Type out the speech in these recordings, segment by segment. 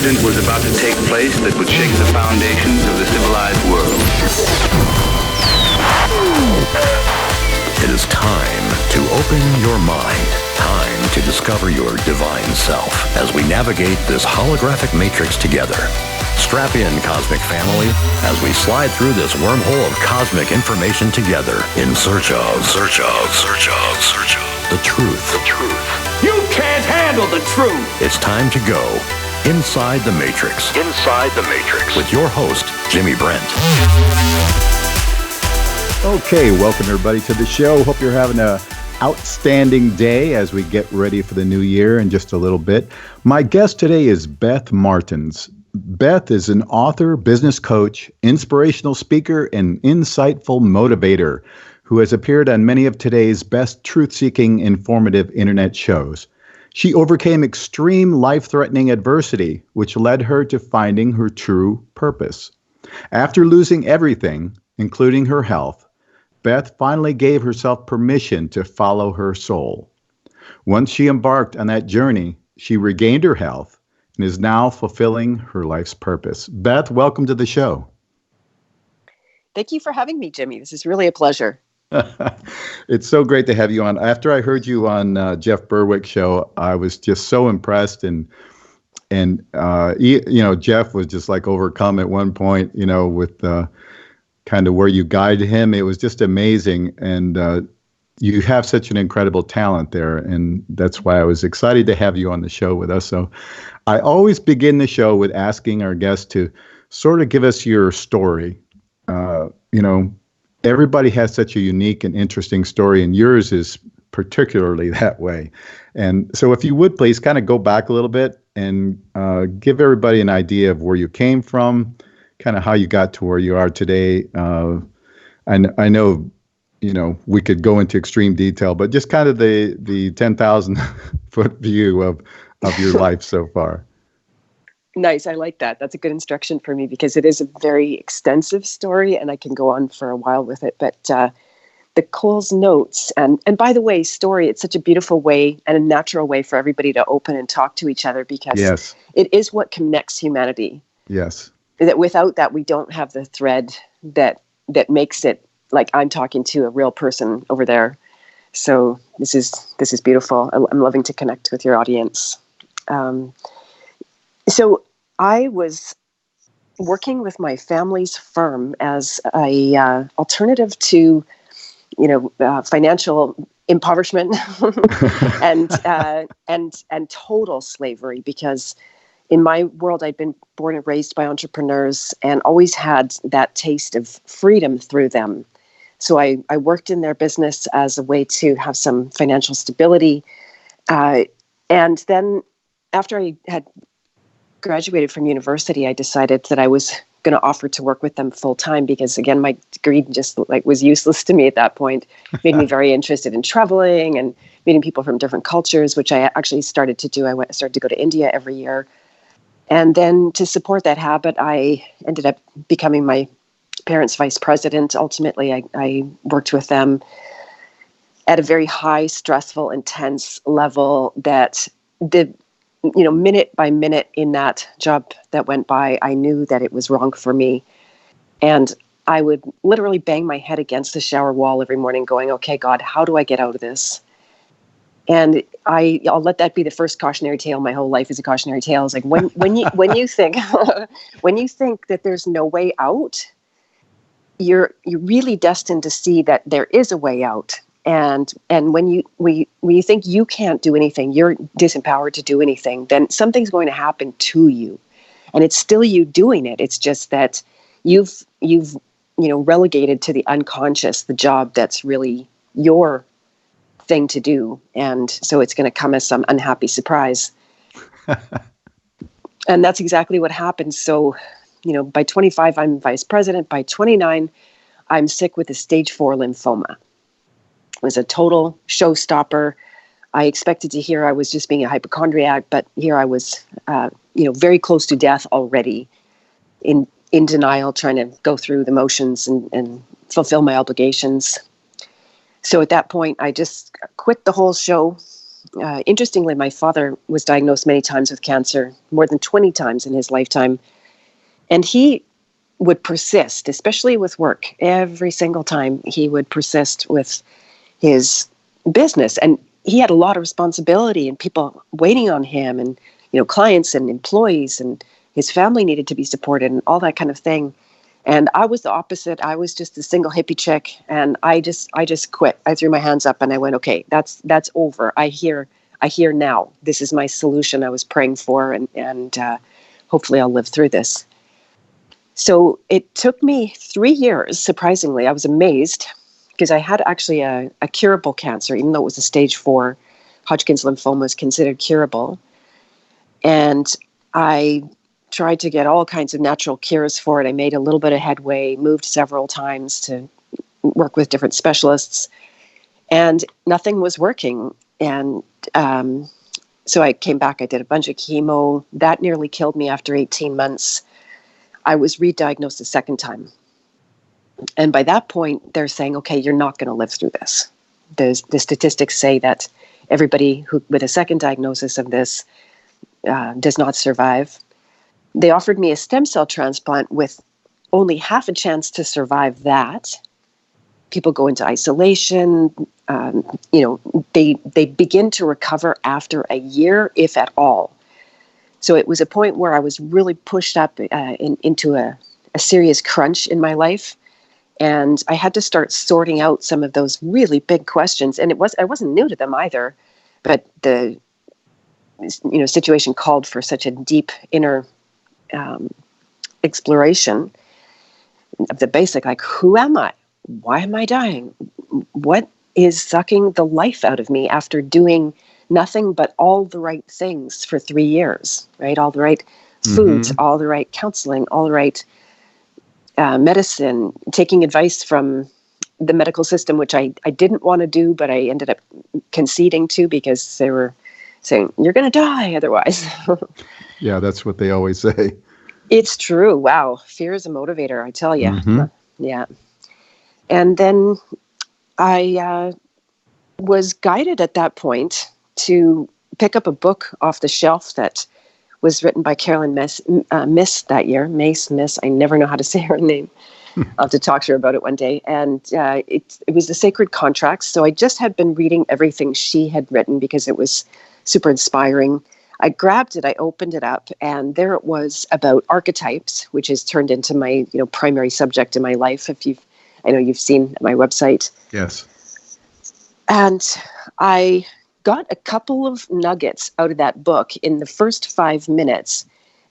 incident was about to take place that would shake the foundations of the civilized world. It is time to open your mind. Time to discover your divine self as we navigate this holographic matrix together. Strap in, Cosmic Family, as we slide through this wormhole of cosmic information together in search of the truth. You can't handle the truth. It's time to go inside the matrix. With your host, Jimmy Brent. Okay, welcome everybody to the show. Hope you're having an outstanding day as we get ready for the new year in just a little bit. My guest today is Beth Martens. Beth is an author, business coach, inspirational speaker, and insightful motivator who has appeared on many of today's best truth-seeking, informative internet shows. She overcame extreme life-threatening adversity, which led her to finding her true purpose. After losing everything, including her health, Beth finally gave herself permission to follow her soul. Once she embarked on that journey, she regained her health and is now fulfilling her life's purpose. Beth, welcome to the show. Thank you for having me, Jimmy. This is really a pleasure. It's so great to have you on. After I heard you on Jeff Berwick's show, I was just so impressed, and Jeff was just like overcome at one point, with kind of where you guided him. It was just amazing, and you have such an incredible talent there, and that's why I was excited to have you on the show with us. So I always begin the show with asking our guests to sort of give us your story. Everybody has such a unique and interesting story, and yours is particularly that way. And so if you would please kind of go back a little bit and give everybody an idea of where you came from, kind of how you got to where you are today. I know, we could go into extreme detail, but just kind of the 10,000 foot view of your life so far. Nice. I like that. That's a good instruction for me because it is a very extensive story and I can go on for a while with it. But the Coles Notes, and by the way, story, it's such a beautiful way and a natural way for everybody to open and talk to each other because It is what connects humanity. Yes. That without that, we don't have the thread that makes it like I'm talking to a real person over there. So this is beautiful. I'm loving to connect with your audience. So I was working with my family's firm as a alternative to, financial impoverishment and total slavery, because in my world, I'd been born and raised by entrepreneurs and always had that taste of freedom through them. So I worked in their business as a way to have some financial stability. And then after I had graduated from university, I decided that I was going to offer to work with them full time because, again, my degree just was useless to me at that point. It made me very interested in traveling and meeting people from different cultures, which I actually started to do. I started to go to India every year. And then to support that habit, I ended up becoming my parents' vice president. Ultimately, I worked with them at a very high, stressful, intense level that minute by minute in that job that went by, I knew that it was wrong for me. And I would literally bang my head against the shower wall every morning going, okay, God, how do I get out of this? And I'll let that be the first cautionary tale. My whole life is a cautionary tale. It's like when you think when you think that there's no way out, you're really destined to see that there is a way out. And when you think you can't do anything, you're disempowered to do anything, then something's going to happen to you. And it's still you doing it. It's just that you've relegated to the unconscious the job that's really your thing to do. And so it's going to come as some unhappy surprise. And that's exactly what happened. So, by 25, I'm vice president. By 29, I'm sick with a stage 4 lymphoma. It was a total showstopper. I expected to hear I was just being a hypochondriac, but here I was, very close to death already, in denial, trying to go through the motions and fulfill my obligations. So at that point, I just quit the whole show interestingly, my father was diagnosed many times with cancer, more than 20 times in his lifetime. And he would persist, especially with work. Every single time he would persist with his business. And he had a lot of responsibility and people waiting on him and, clients and employees, and his family needed to be supported and all that kind of thing. And I was the opposite. I was just a single hippie chick, and I just quit. I threw my hands up and I went, okay, that's over. I hear now. This is my solution I was praying for, and hopefully I'll live through this. So it took me 3 years, surprisingly. I was amazed because I had actually a curable cancer, even though it was a stage 4. Hodgkin's lymphoma is considered curable. And I tried to get all kinds of natural cures for it. I made a little bit of headway, moved several times to work with different specialists, and nothing was working. And so I came back. I did a bunch of chemo. That nearly killed me after 18 months. I was re-diagnosed a second time. And by that point, they're saying, okay, you're not going to live through this. The statistics say that everybody who with a second diagnosis of this does not survive. They offered me a stem cell transplant with only half a chance to survive that. People go into isolation. They begin to recover after a year, if at all. So it was a point where I was really pushed up into a serious crunch in my life. And I had to start sorting out some of those really big questions. And I wasn't new to them either, but the situation called for such a deep inner exploration of the basic, like, who am I? Why am I dying? What is sucking the life out of me after doing nothing but all the right things for 3 years, right? All the right foods, all the right counseling, all the right medicine, taking advice from the medical system, which I didn't want to do, but I ended up conceding to because they were saying, you're going to die otherwise. Yeah, that's what they always say. It's true. Wow. Fear is a motivator, I tell you. Yeah. And then I was guided at that point to pick up a book off the shelf that was written by Carolyn Miss that year. Miss. I never know how to say her name. I'll have to talk to her about it one day. And it was The Sacred Contracts. So I just had been reading everything she had written because it was super inspiring. I grabbed it, I opened it up, and there it was about archetypes, which has turned into my primary subject in my life. I know you've seen my website. Yes. And I got a couple of nuggets out of that book in the first 5 minutes.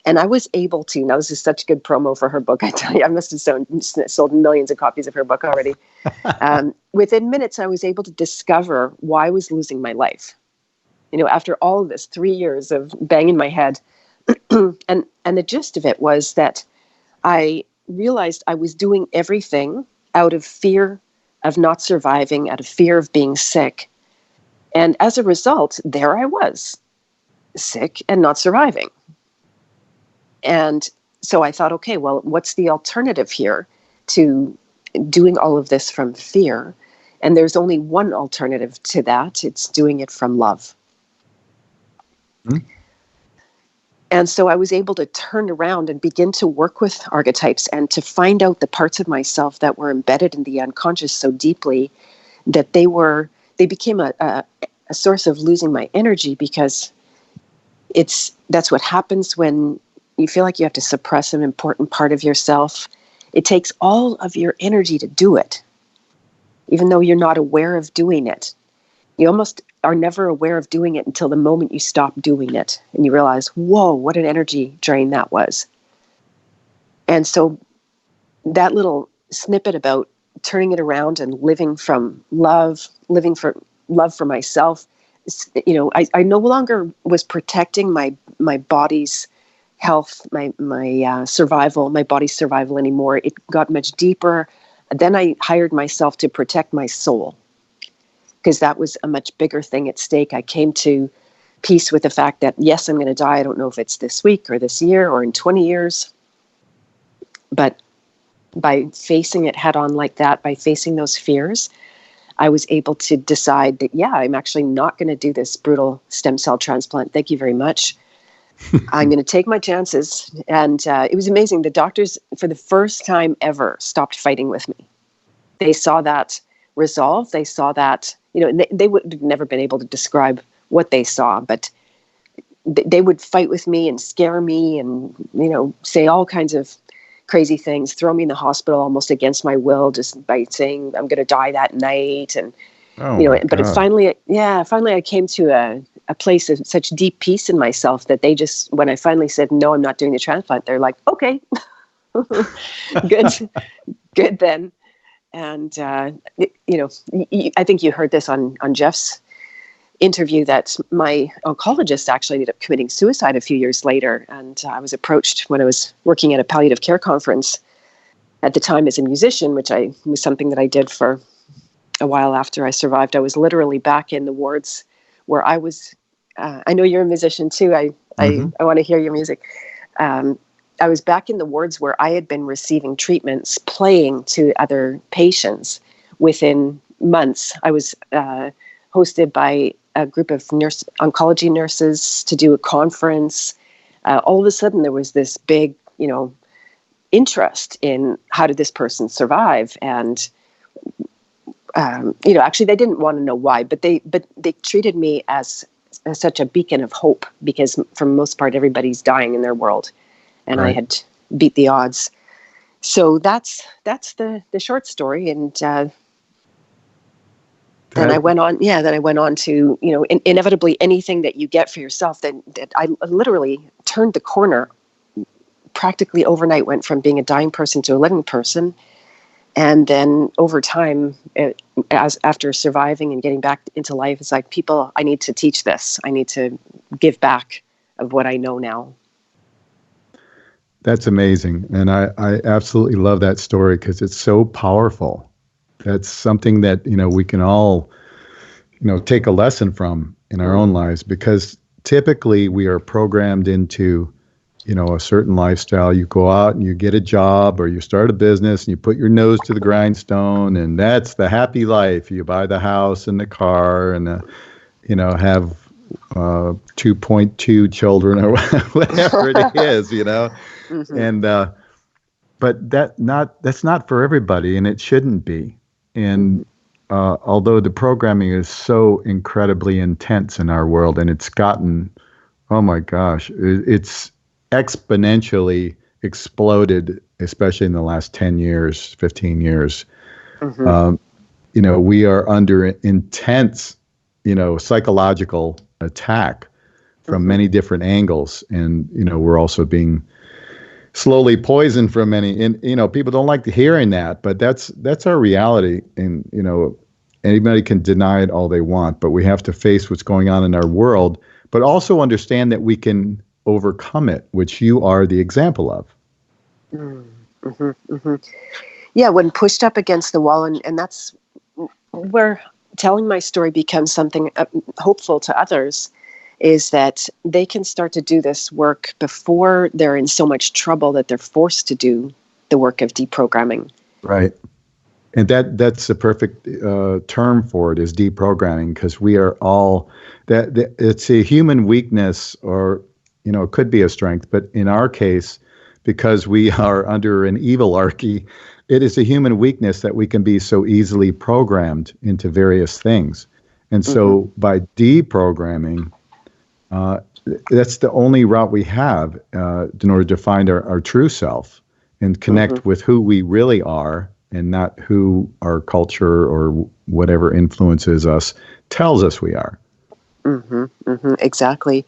And I was able to, now this is such good promo for her book, I tell you, I must have sold millions of copies of her book already. Within minutes, I was able to discover why I was losing my life. After all of this, 3 years of banging my head. and the gist of it was that I realized I was doing everything out of fear of not surviving, out of fear of being sick. And as a result, there I was, sick and not surviving. And so I thought, okay, well, what's the alternative here to doing all of this from fear? And there's only one alternative to that. It's doing it from love. And so I was able to turn around and begin to work with archetypes and to find out the parts of myself that were embedded in the unconscious so deeply that they became a source of losing my energy, because that's what happens when you feel like you have to suppress an important part of yourself. It takes all of your energy to do it, even though you're not aware of doing it. You almost are never aware of doing it until the moment you stop doing it and you realize, whoa, what an energy drain that was. And so that little snippet about turning it around and living from love, living for love for myself, I no longer was protecting my body's health, my survival, my body's survival anymore. It got much deeper. Then I hired myself to protect my soul, because that was a much bigger thing at stake. I came to peace with the fact that, yes, I'm going to die. I don't know if it's this week or this year or in 20 years. But by facing it head on like that, by facing those fears, I was able to decide that, yeah, I'm actually not going to do this brutal stem cell transplant. Thank you very much. I'm going to take my chances. And it was amazing. The doctors, for the first time ever, stopped fighting with me. They saw that resolve. They saw that, they would have never been able to describe what they saw, but they would fight with me and scare me and, say all kinds of crazy things, throw me in the hospital almost against my will, just by saying I'm going to die that night. And, but finally I came to a place of such deep peace in myself that they just, when I finally said, no, I'm not doing the transplant, they're like, okay, good then. And, I think you heard this on Jeff's interview that my oncologist actually ended up committing suicide a few years later. And I was approached when I was working at a palliative care conference at the time as a musician, which was something that I did for a while after I survived. I was literally back in the wards where I was. I know you're a musician too. I want to hear your music. I was back in the wards where I had been receiving treatments, playing to other patients within months. I was hosted by a group of oncology nurses to do a conference. All of a sudden, there was this big, interest in how did this person survive, and actually, they didn't want to know why, but they treated me as such a beacon of hope, because for the most part, everybody's dying in their world, and right. I had beat the odds. So that's the short story, and. Then I went on. Yeah. Then I went on to, inevitably anything that you get for yourself. That I literally turned the corner, practically overnight. Went from being a dying person to a living person, and then over time, after surviving and getting back into life, it's like, people, I need to teach this. I need to give back of what I know now. That's amazing, and I absolutely love that story because it's so powerful. That's something that, we can all, take a lesson from in our own lives, because typically we are programmed into, a certain lifestyle. You go out and you get a job, or you start a business and you put your nose to the grindstone, and that's the happy life. You buy the house and the car and, have 2.2 children or whatever it is, Mm-hmm. And, but that's not for everybody, and it shouldn't be. And although the programming is so incredibly intense in our world, and it's gotten, oh my gosh, it's exponentially exploded, especially in the last 10 years, 15 years. Mm-hmm. We are under intense, psychological attack from mm-hmm. many different angles. And, we're also being slowly poisoned from many, and people don't like hearing that, but that's our reality. And anybody can deny it all they want, but we have to face what's going on in our world, but also understand that we can overcome it, which you are the example of. Mm-hmm, mm-hmm. Yeah, when pushed up against the wall, and that's where telling my story becomes something hopeful to others, is that they can start to do this work before they're in so much trouble that they're forced to do the work of deprogramming. Right. And that's the perfect term for it, is deprogramming, because we are all, it's a human weakness, or, it could be a strength, but in our case, because we are under an evilarchy, it is a human weakness that we can be so easily programmed into various things. And so mm-hmm. by deprogramming, that's the only route we have in order to find our true self and connect mm-hmm. with who we really are, and not who our culture or whatever influences us tells us we are. Mm-hmm, mm-hmm, exactly.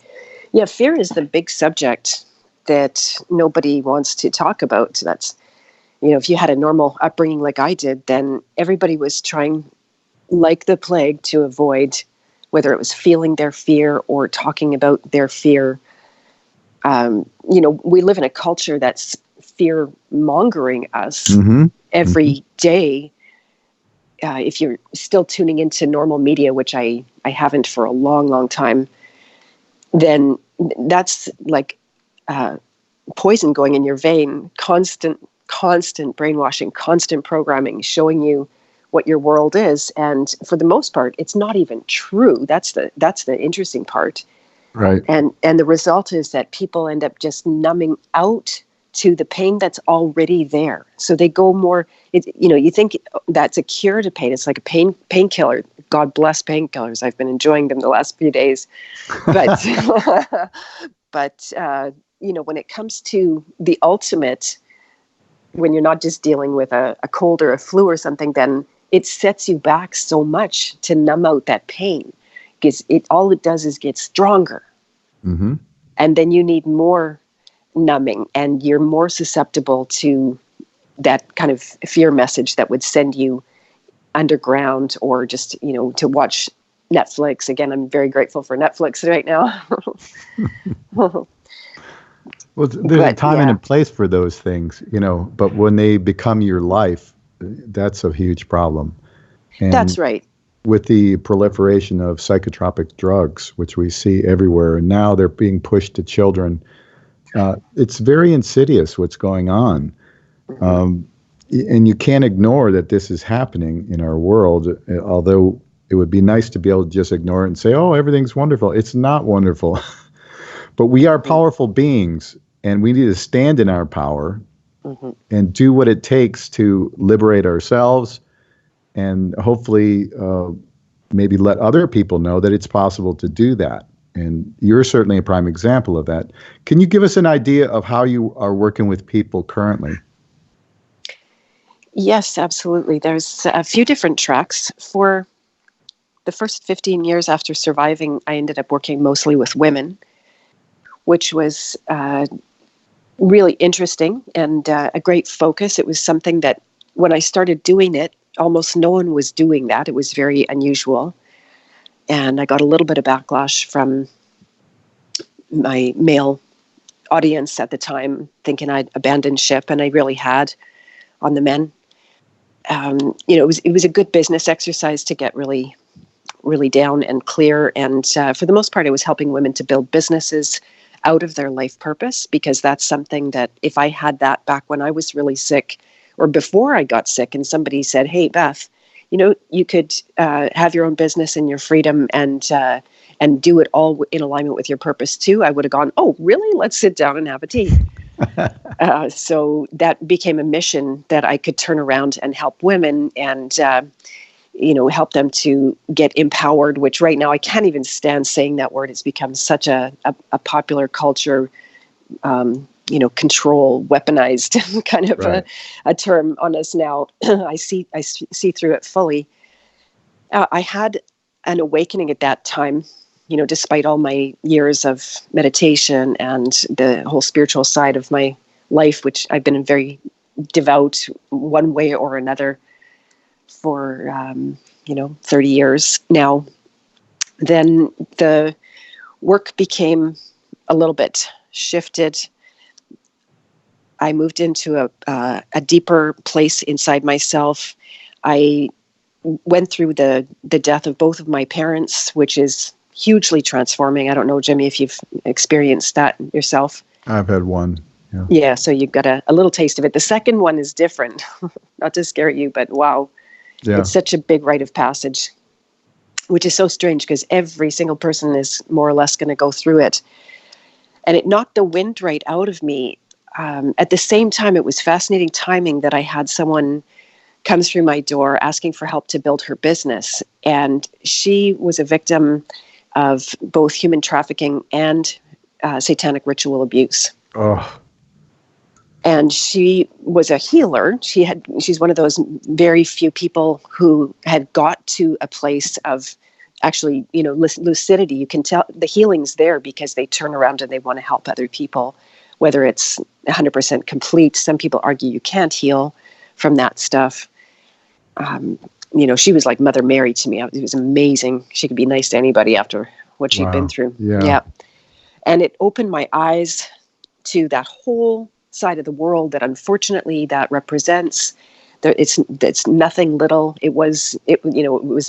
Yeah, fear is the big subject that nobody wants to talk about. That's, if you had a normal upbringing like I did, then everybody was trying, like the plague, to avoid, whether it was feeling their fear or talking about their fear. We live in a culture that's fear-mongering us mm-hmm. every mm-hmm. day. If you're still tuning into normal media, which I haven't for a long, long time, then that's like poison going in your vein, constant brainwashing, constant programming, showing you what your world is. And for the most part, it's not even true. That's the interesting part. Right. And the result is that people end up just numbing out to the pain that's already there. So they go more, you think that's a cure to pain. It's like a painkiller. God bless painkillers. I've been enjoying them the last few days. But, when it comes to the ultimate, when you're not just dealing with a cold or a flu or something, then it sets you back so much to numb out that pain. Because all it does is get stronger. Mm-hmm. And then you need more numbing, and you're more susceptible to that kind of fear message that would send you underground, or just, to watch Netflix. Again, I'm very grateful for Netflix right now. Well, there's a time and a place for those things, but when they become your life, that's a huge problem. And that's right. With the proliferation of psychotropic drugs, which we see everywhere, and now they're being pushed to children, it's very insidious what's going on. And you can't ignore that this is happening in our world, although it would be nice to be able to just ignore it and say, oh, everything's wonderful. It's not wonderful. But we are powerful beings, and we need to stand in our power and do what it takes to liberate ourselves, and hopefully maybe let other people know that it's possible to do that. And you're certainly a prime example of that. Can you give us an idea of how you are working with people currently? Yes, absolutely. There's a few different tracks. For the first 15 years after surviving, I ended up working mostly with women, which was really interesting and a great focus. It was something that when I started doing it, almost no one was doing that. It was very unusual. And I got a little bit of backlash from my male audience at the time, thinking I'd abandoned ship, and I really had on the men. It was a good business exercise to get really, really down and clear. And for the most part, it was helping women to build businesses out of their life purpose, because that's something that if I had that back when I was really sick or before I got sick, and somebody said, hey, Beth, you could have your own business and your freedom and do it all in alignment with your purpose too, I would have gone, oh, really? Let's sit down and have a tea. So that became a mission that I could turn around and help women and, help them to get empowered, which right now I can't even stand saying that word. It's become such a popular culture, control, weaponized kind of right. a term on us now. I see through it fully. I had an awakening at that time, despite all my years of meditation and the whole spiritual side of my life, which I've been very devout one way or another for, 30 years now. Then the work became a little bit shifted. I moved into a deeper place inside myself. I went through the death of both of my parents, which is hugely transforming. I don't know, Jimmy, if you've experienced that yourself. I've had one. Yeah, so you've got a little taste of it. The second one is different. Not to scare you, but wow. Yeah. It's such a big rite of passage, which is so strange because every single person is more or less going to go through it. And it knocked the wind right out of me. At the same time, it was fascinating timing that I had someone come through my door asking for help to build her business. And she was a victim of both human trafficking and satanic ritual abuse. Oh. And she was a healer. She's one of those very few people who had got to a place of actually, lucidity. You can tell the healing's there because they turn around and they want to help other people, whether it's 100% complete. Some people argue you can't heal from that stuff. She was like Mother Mary to me. It was amazing. She could be nice to anybody after what she'd been through. Yeah. And it opened my eyes to that whole side of the world that unfortunately that represents. It's nothing little. It was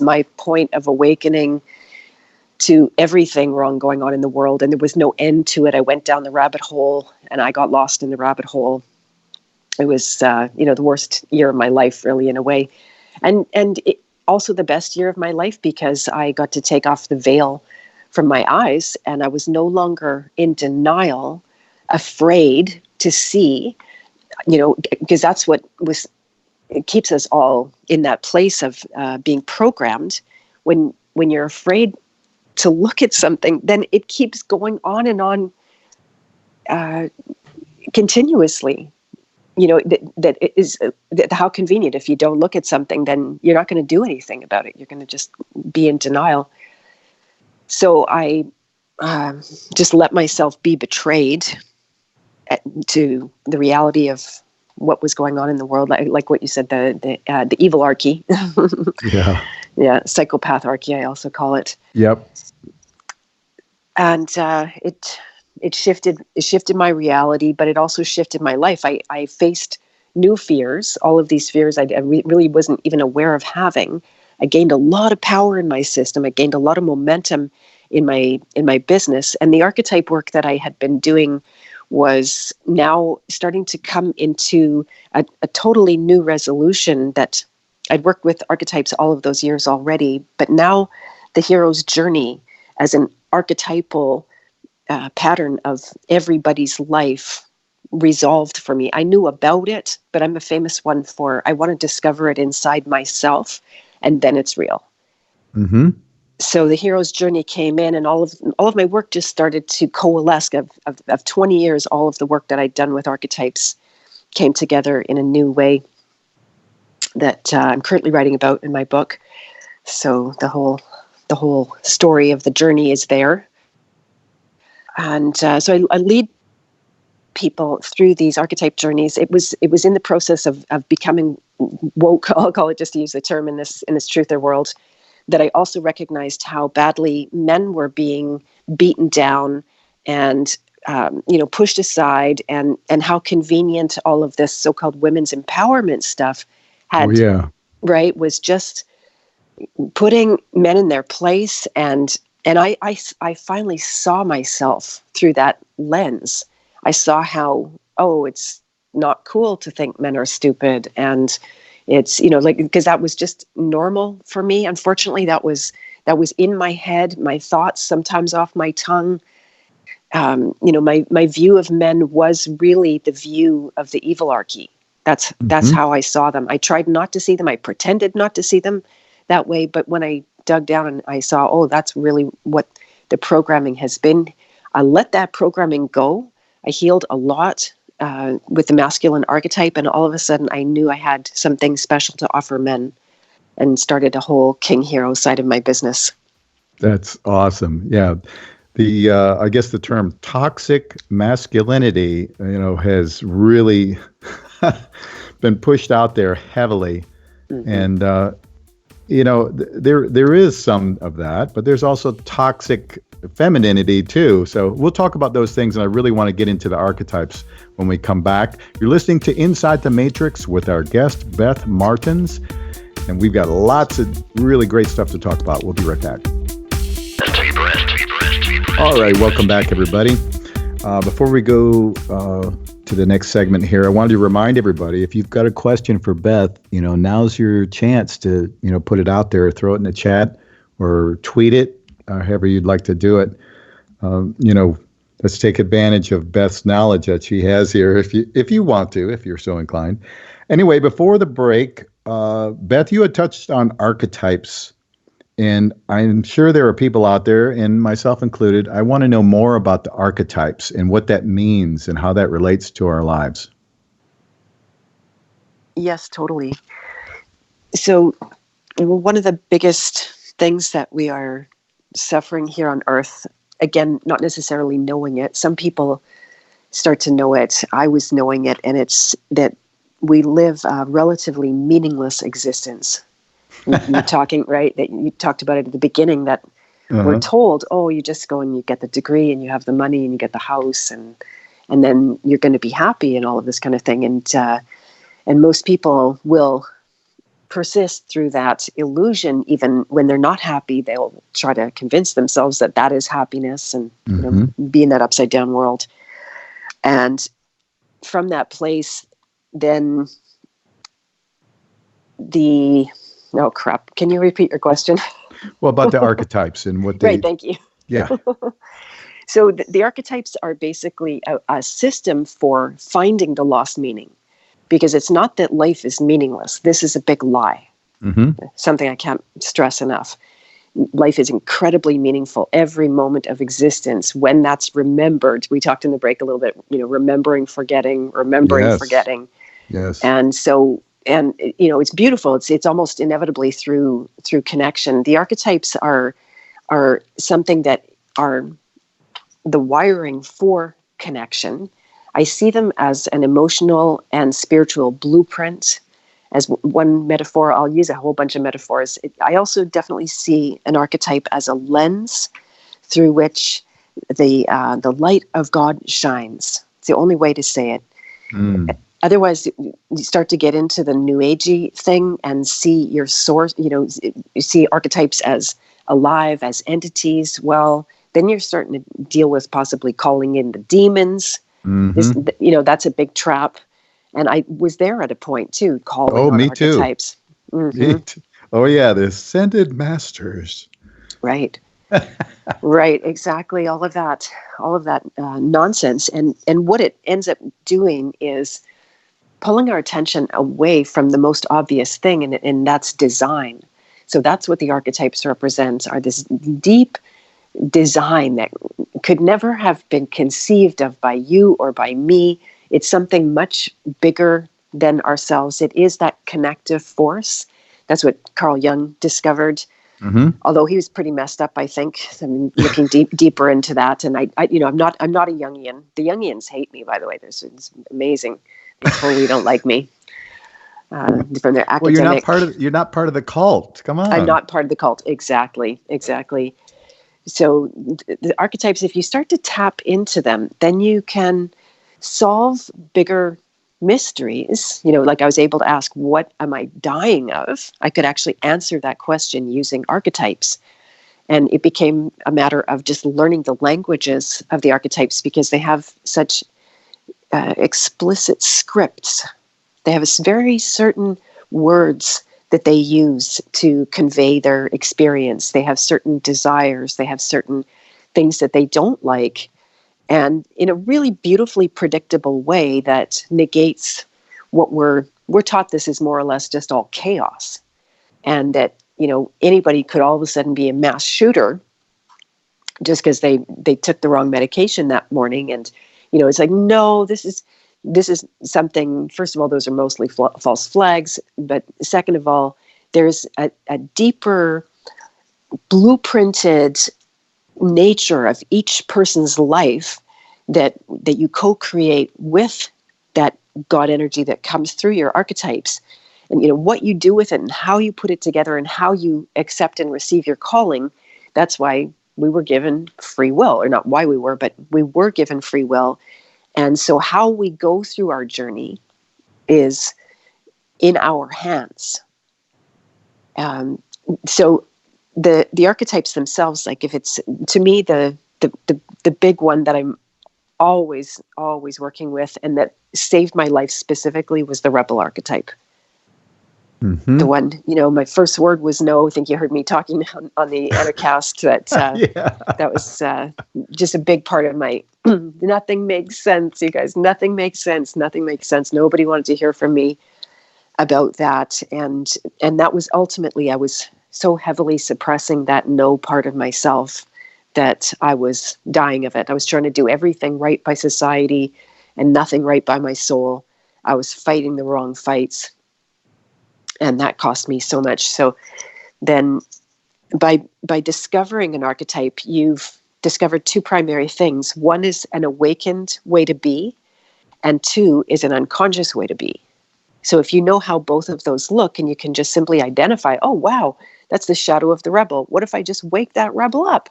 my point of awakening to everything wrong going on in the world, and there was no end to it. I went down the rabbit hole and I got lost in the rabbit hole. It was the worst year of my life, really, in a way. and also the best year of my life, because I got to take off the veil from my eyes, and I was no longer in denial, afraid to see, because that's what it keeps us all in that place of being programmed. When you're afraid to look at something, then it keeps going on and on continuously. That it is how convenient. If you don't look at something, then you're not going to do anything about it. You're going to just be in denial. So I just let myself be betrayed to the reality of what was going on in the world, like what you said, the evil archy. Yeah, psychopath archy, I also call it. Yep. And it shifted my reality, but it also shifted my life. I faced new fears, all of these fears I really wasn't even aware of having. I gained a lot of power in my system. I gained a lot of momentum in my business, and the archetype work that I had been doing was now starting to come into a totally new resolution. That I'd worked with archetypes all of those years already, but now the hero's journey as an archetypal pattern of everybody's life resolved for me. I knew about it, but I'm a famous one for I want to discover it inside myself, and then it's real. Mm-hmm. So the hero's journey came in, and all of my work just started to coalesce. Of 20 years, all of the work that I'd done with archetypes came together in a new way that I'm currently writing about in my book. So the whole story of the journey is there. And so I lead people through these archetype journeys. It was in the process of becoming woke, I'll call it, just to use the term, in this truther world, that I also recognized how badly men were being beaten down and pushed aside, and how convenient all of this so-called women's empowerment stuff had. Oh, yeah. Right, was just putting men in their place, and I finally saw myself through that lens. I saw how, it's not cool to think men are stupid, and it's, because that was just normal for me. Unfortunately, that was in my head, my thoughts, sometimes off my tongue. My view of men was really the view of the evil archy. That's how I saw them. I tried not to see them. I pretended not to see them that way. But when I dug down and I saw, that's really what the programming has been, I let that programming go. I healed a lot with the masculine archetype, and all of a sudden I knew I had something special to offer men, and started a whole king hero side of my business. That's awesome. Yeah. I guess the term toxic masculinity, has really been pushed out there heavily. Mm-hmm. And, there is some of that, but there's also toxic femininity too. So we'll talk about those things, and I really want to get into the archetypes when we come back. You're listening to Inside the Matrix with our guest, Beth Martens, and we've got lots of really great stuff to talk about. We'll be right back. All right, welcome back, everybody. Before we go to the next segment here, I wanted to remind everybody, if you've got a question for Beth, now's your chance to, put it out there, throw it in the chat or tweet it, however you'd like to do it. Let's take advantage of Beth's knowledge that she has here, if you want to, if you're so inclined. Anyway, before the break, Beth, you had touched on archetypes, and I'm sure there are people out there, and myself included, I want to know more about the archetypes and what that means and how that relates to our lives. Yes, totally. So one of the biggest things that we are suffering here on Earth, again, not necessarily knowing it, some people start to know it. I was knowing it, and it's that we live a relatively meaningless existence. You're talking, right, that you talked about it at the beginning, that we're told, you just go and you get the degree and you have the money and you get the house and then you're going to be happy and all of this kind of thing. And most people will persist through that illusion. Even when they're not happy, they'll try to convince themselves that that is happiness, and be in that upside down world. And from that place, then No crap. Can you repeat your question? Well, about the archetypes and what they, Right. Thank you. yeah. So the archetypes are basically a system for finding the lost meaning, because it's not that life is meaningless. This is a big lie. Mm-hmm. Something I can't stress enough. Life is incredibly meaningful. Every moment of existence, when that's remembered. We talked in the break a little bit, remembering, forgetting, Yes. forgetting. Yes. And so, it's beautiful. It's almost inevitably through connection. The archetypes are something that are the wiring for connection. I see them as an emotional and spiritual blueprint. As one metaphor, I'll use a whole bunch of metaphors. I also definitely see an archetype as a lens through which the light of God shines. It's the only way to say it. Mm. Otherwise, you start to get into the New Agey thing and see your source. You see archetypes as alive, as entities. Well, then you're starting to deal with possibly calling in the demons. Mm-hmm. That's a big trap. And I was there at a point too, calling Oh, on me too. archetypes. Mm-hmm. Oh, yeah, the ascended masters. Right. Right. Exactly. All of that nonsense. And what it ends up doing is pulling our attention away from the most obvious thing, and that's design. So that's what the archetypes represent, are this deep design that could never have been conceived of by you or by me. It's something much bigger than ourselves. It is that connective force. That's what Carl Jung discovered. Mm-hmm. Although he was pretty messed up, I think. I mean, looking deeper into that, and I'm not a Jungian. The Jungians hate me, by the way. It's amazing. They totally don't like me. From their academic. Well, you're not part of the cult. Come on. I'm not part of the cult. Exactly. So the archetypes, if you start to tap into them, then you can solve bigger mysteries. Like I was able to ask, what am I dying of? I could actually answer that question using archetypes. And it became a matter of just learning the languages of the archetypes, because they have such explicit scripts. They have very certain words that they use to convey their experience. They have certain desires. They have certain things that they don't like. And in a really beautifully predictable way that negates what we're taught this is more or less just all chaos. And that, anybody could all of a sudden be a mass shooter just because they took the wrong medication that morning. And, it's like, no, this is something. First of all, those are mostly false flags. But second of all, there's a deeper blueprinted nature of each person's life that you co-create with that God energy that comes through your archetypes. And what you do with it and how you put it together and how you accept and receive your calling. That's why we were given free will, or not why we were, but we were given free will. And so how we go through our journey is in our hands. So the archetypes themselves, like if it's, to me, the big one that I'm always working with and that saved my life specifically was the rebel archetype. Mm-hmm. The one, my first word was no. I think you heard me talking on the Anacast that that was just a big part of my, nothing makes sense, you guys. Nothing makes sense. Nobody wanted to hear from me about that. And that was ultimately, I was so heavily suppressing that no part of myself that I was dying of it. I was trying to do everything right by society and nothing right by my soul. I was fighting the wrong fights. And that cost me so much. So then by discovering an archetype, you've discovered two primary things. One is an awakened way to be, and two is an unconscious way to be. So if you know how both of those look and you can just simply identify, oh, wow, that's the shadow of the rebel. What if I just wake that rebel up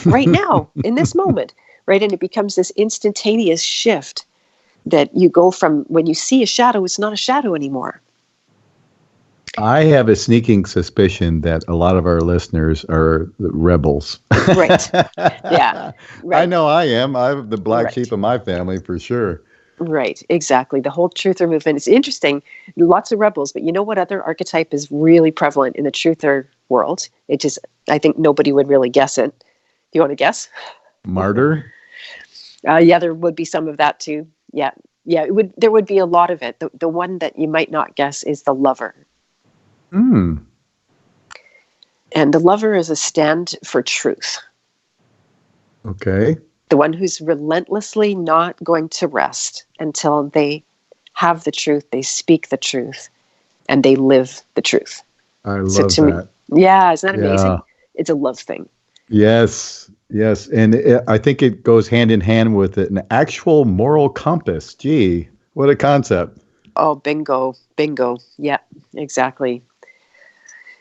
right now in this moment, right? And it becomes this instantaneous shift that you go from when you see a shadow, it's not a shadow anymore. I have a sneaking suspicion that a lot of our listeners are rebels. Right. Yeah. Right. I know I am. I'm the black sheep of my family for sure. Right, exactly. The whole truther movement is interesting. Lots of rebels, but you know what other archetype is really prevalent in the truther world? It just, I think nobody would really guess it. Do you want to guess? Martyr? Yeah, there would be some of that too. Yeah, yeah, it would. There would be a lot of it. The one that you might not guess is the lover. Hmm. And the lover is a stand for truth. Okay. The one who's relentlessly not going to rest until they have the truth, they speak the truth, and they live the truth. I So love to me, that. yeah, isn't that Yeah. amazing? It's a love thing. Yes. Yes. And I think it goes hand in hand with an actual moral compass. Gee, what a concept. Oh, bingo, bingo. Yeah, exactly.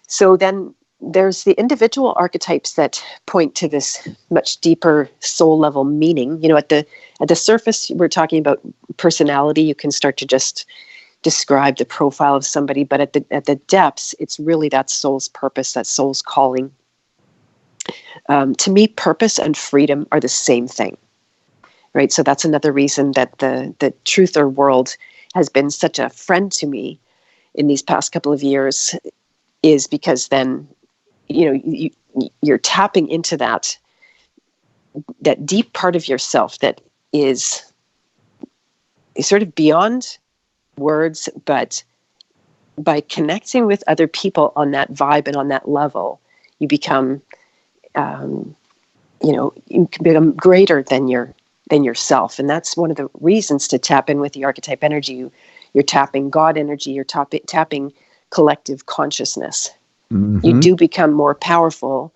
So then there's the individual archetypes that point to this much deeper soul level meaning. You know, at the surface, we're talking about personality. You can start to just describe the profile of somebody, but at the depths, it's really that soul's purpose, that soul's calling. To me, purpose and freedom are the same thing, right? So that's another reason that the truther world has been such a friend to me in these past couple of years, is because then, you know, you're tapping into that deep part of yourself that is sort of beyond words, but by connecting with other people on that vibe and on that level, you become, you can become greater than yourself. And that's one of the reasons to tap in with the archetype energy. You're tapping God energy, you're tapping collective consciousness. Mm-hmm. You do become more powerful,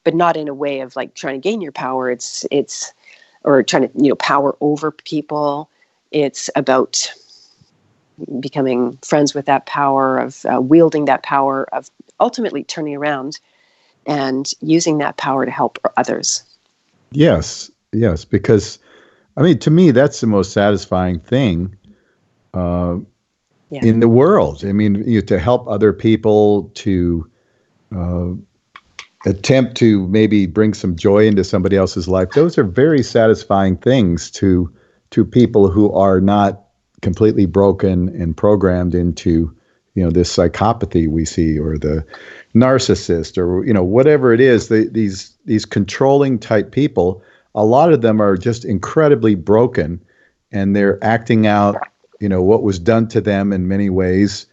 but not in a way of like trying to gain your power. It's or trying to, power over people. It's about becoming friends with that power, of wielding that power, of ultimately turning around and using that power to help others. Yes. Yes. Because, I mean, to me, that's the most satisfying thing in the world. I mean, to help other people, to attempt to maybe bring some joy into somebody else's life. Those are very satisfying things to people who are not completely broken and programmed into, this psychopathy we see, or the narcissist, or, whatever it is. These controlling type people, a lot of them are just incredibly broken, and they're acting out, what was done to them in many ways.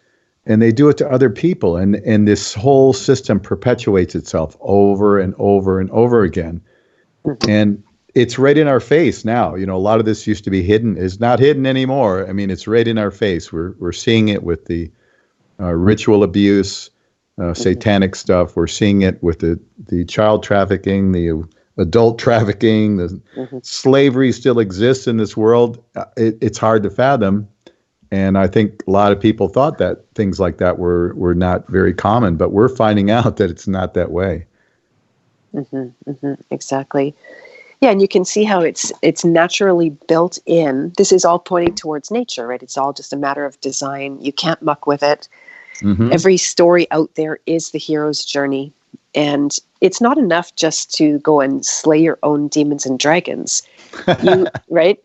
And they do it to other people. And this whole system perpetuates itself over and over and over again. Mm-hmm. And it's right in our face now. A lot of this used to be hidden, is not hidden anymore. I mean, it's right in our face. We're seeing it with the ritual abuse, satanic stuff. We're seeing it with the child trafficking, the adult trafficking, the slavery still exists in this world. It's hard to fathom. And I think a lot of people thought that things like that were not very common, but we're finding out that it's not that way. Exactly. Yeah, and you can see how it's naturally built in. This is all pointing towards nature, right? It's all just a matter of design. You can't muck with it. Mm-hmm. Every story out there is the hero's journey. And it's not enough just to go and slay your own demons and dragons, right?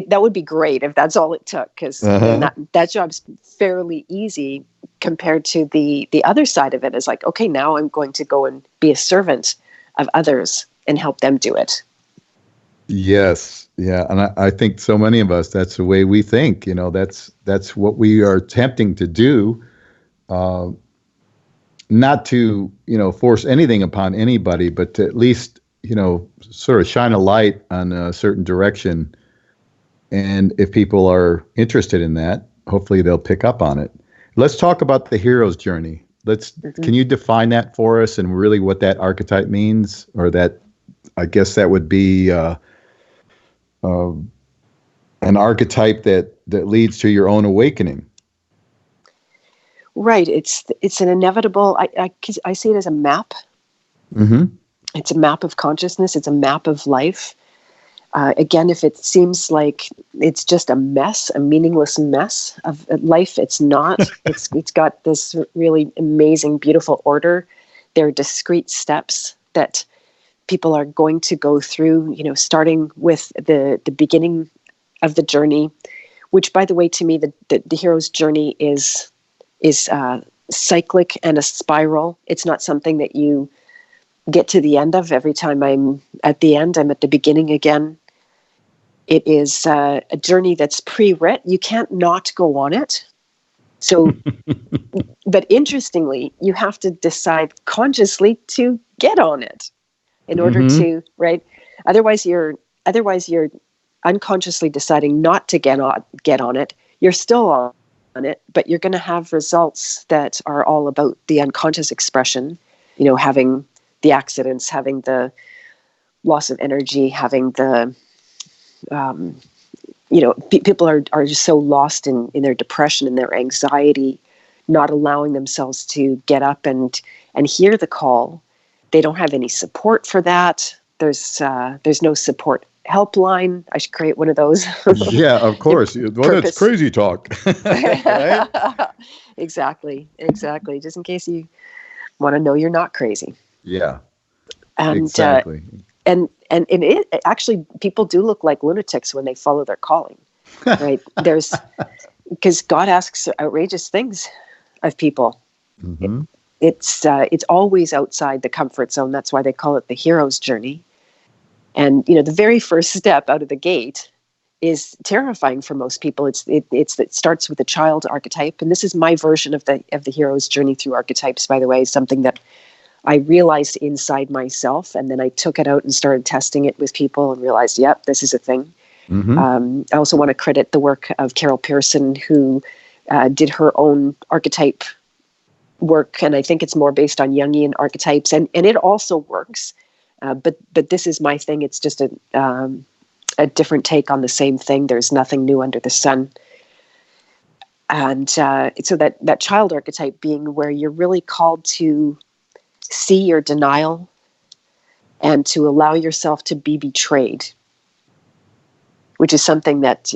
That would be great if that's all it took, because that job's fairly easy compared to the other side of it. Is like, okay, now I'm going to go and be a servant of others and help them do it. Yes. Yeah. And I think so many of us, that's the way we think. That's what we are attempting to do. Not to, force anything upon anybody, but to at least, sort of shine a light on a certain direction. And if people are interested in that, hopefully they'll pick up on it. Let's talk about the hero's journey. Can you define that for us, and really what that archetype means? Or that, I guess that would be an archetype that leads to your own awakening. Right. It's an inevitable, I see it as a map. Mm-hmm. It's a map of consciousness. It's a map of life. Again, if it seems like it's just a mess, a meaningless mess of life, it's not. It's got this really amazing, beautiful order. There are discrete steps that people are going to go through, starting with the beginning of the journey, which, by the way, to me, the hero's journey is cyclic and a spiral. It's not something that you get to the end of. Every time I'm at the end, I'm at the beginning again. It is a journey that's pre-writ. You can't not go on it. So, but interestingly, you have to decide consciously to get on it in order to, right? Otherwise you're unconsciously deciding not to get on it. You're still on it, but you're going to have results that are all about the unconscious expression, having the accidents, having the loss of energy, having the, people are just so lost in their depression and their anxiety, not allowing themselves to get up and hear the call. They don't have any support for that. There's no support helpline. I should create one of those. Yeah, of course. Well, that's crazy talk. Right? Exactly. Just in case you want to know you're not crazy. Yeah. And, exactly. And it actually, people do look like lunatics when they follow their calling, right? Because God asks outrageous things of people. Mm-hmm. It's always outside the comfort zone. That's why they call it the hero's journey. And the very first step out of the gate is terrifying for most people. It starts with the child archetype, and this is my version of the hero's journey through archetypes. By the way, something that I realized inside myself, and then I took it out and started testing it with people and realized, yep, this is a thing. Mm-hmm. I also want to credit the work of Carol Pearson, who did her own archetype work, and I think it's more based on Jungian archetypes, and it also works. But this is my thing. It's just a different take on the same thing. There's nothing new under the sun. And so that child archetype being where you're really called to see your denial and to allow yourself to be betrayed, which is something that,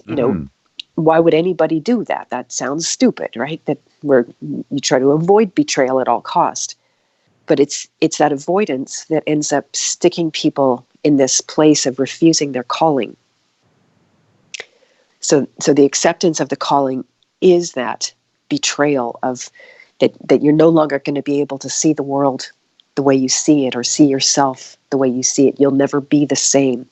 why would anybody do that? That sounds stupid, right? That you try to avoid betrayal at all cost. But it's that avoidance that ends up sticking people in this place of refusing their calling. So the acceptance of the calling is that betrayal of that you're no longer going to be able to see the world the way you see it or see yourself the way you see it. You'll never be the same.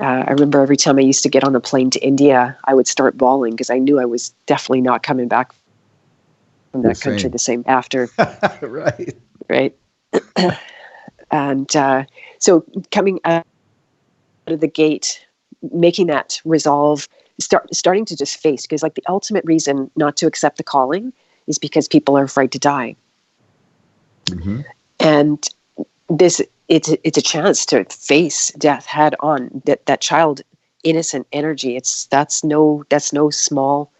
I remember every time I used to get on a plane to India, I would start bawling because I knew I was definitely not coming back from that country the same after. Right. And so coming out of the gate, making that resolve, starting to just face, because like the ultimate reason not to accept the calling is because people are afraid to die. Mm-hmm. And it's a chance to face death head on. That child innocent energy. That's no small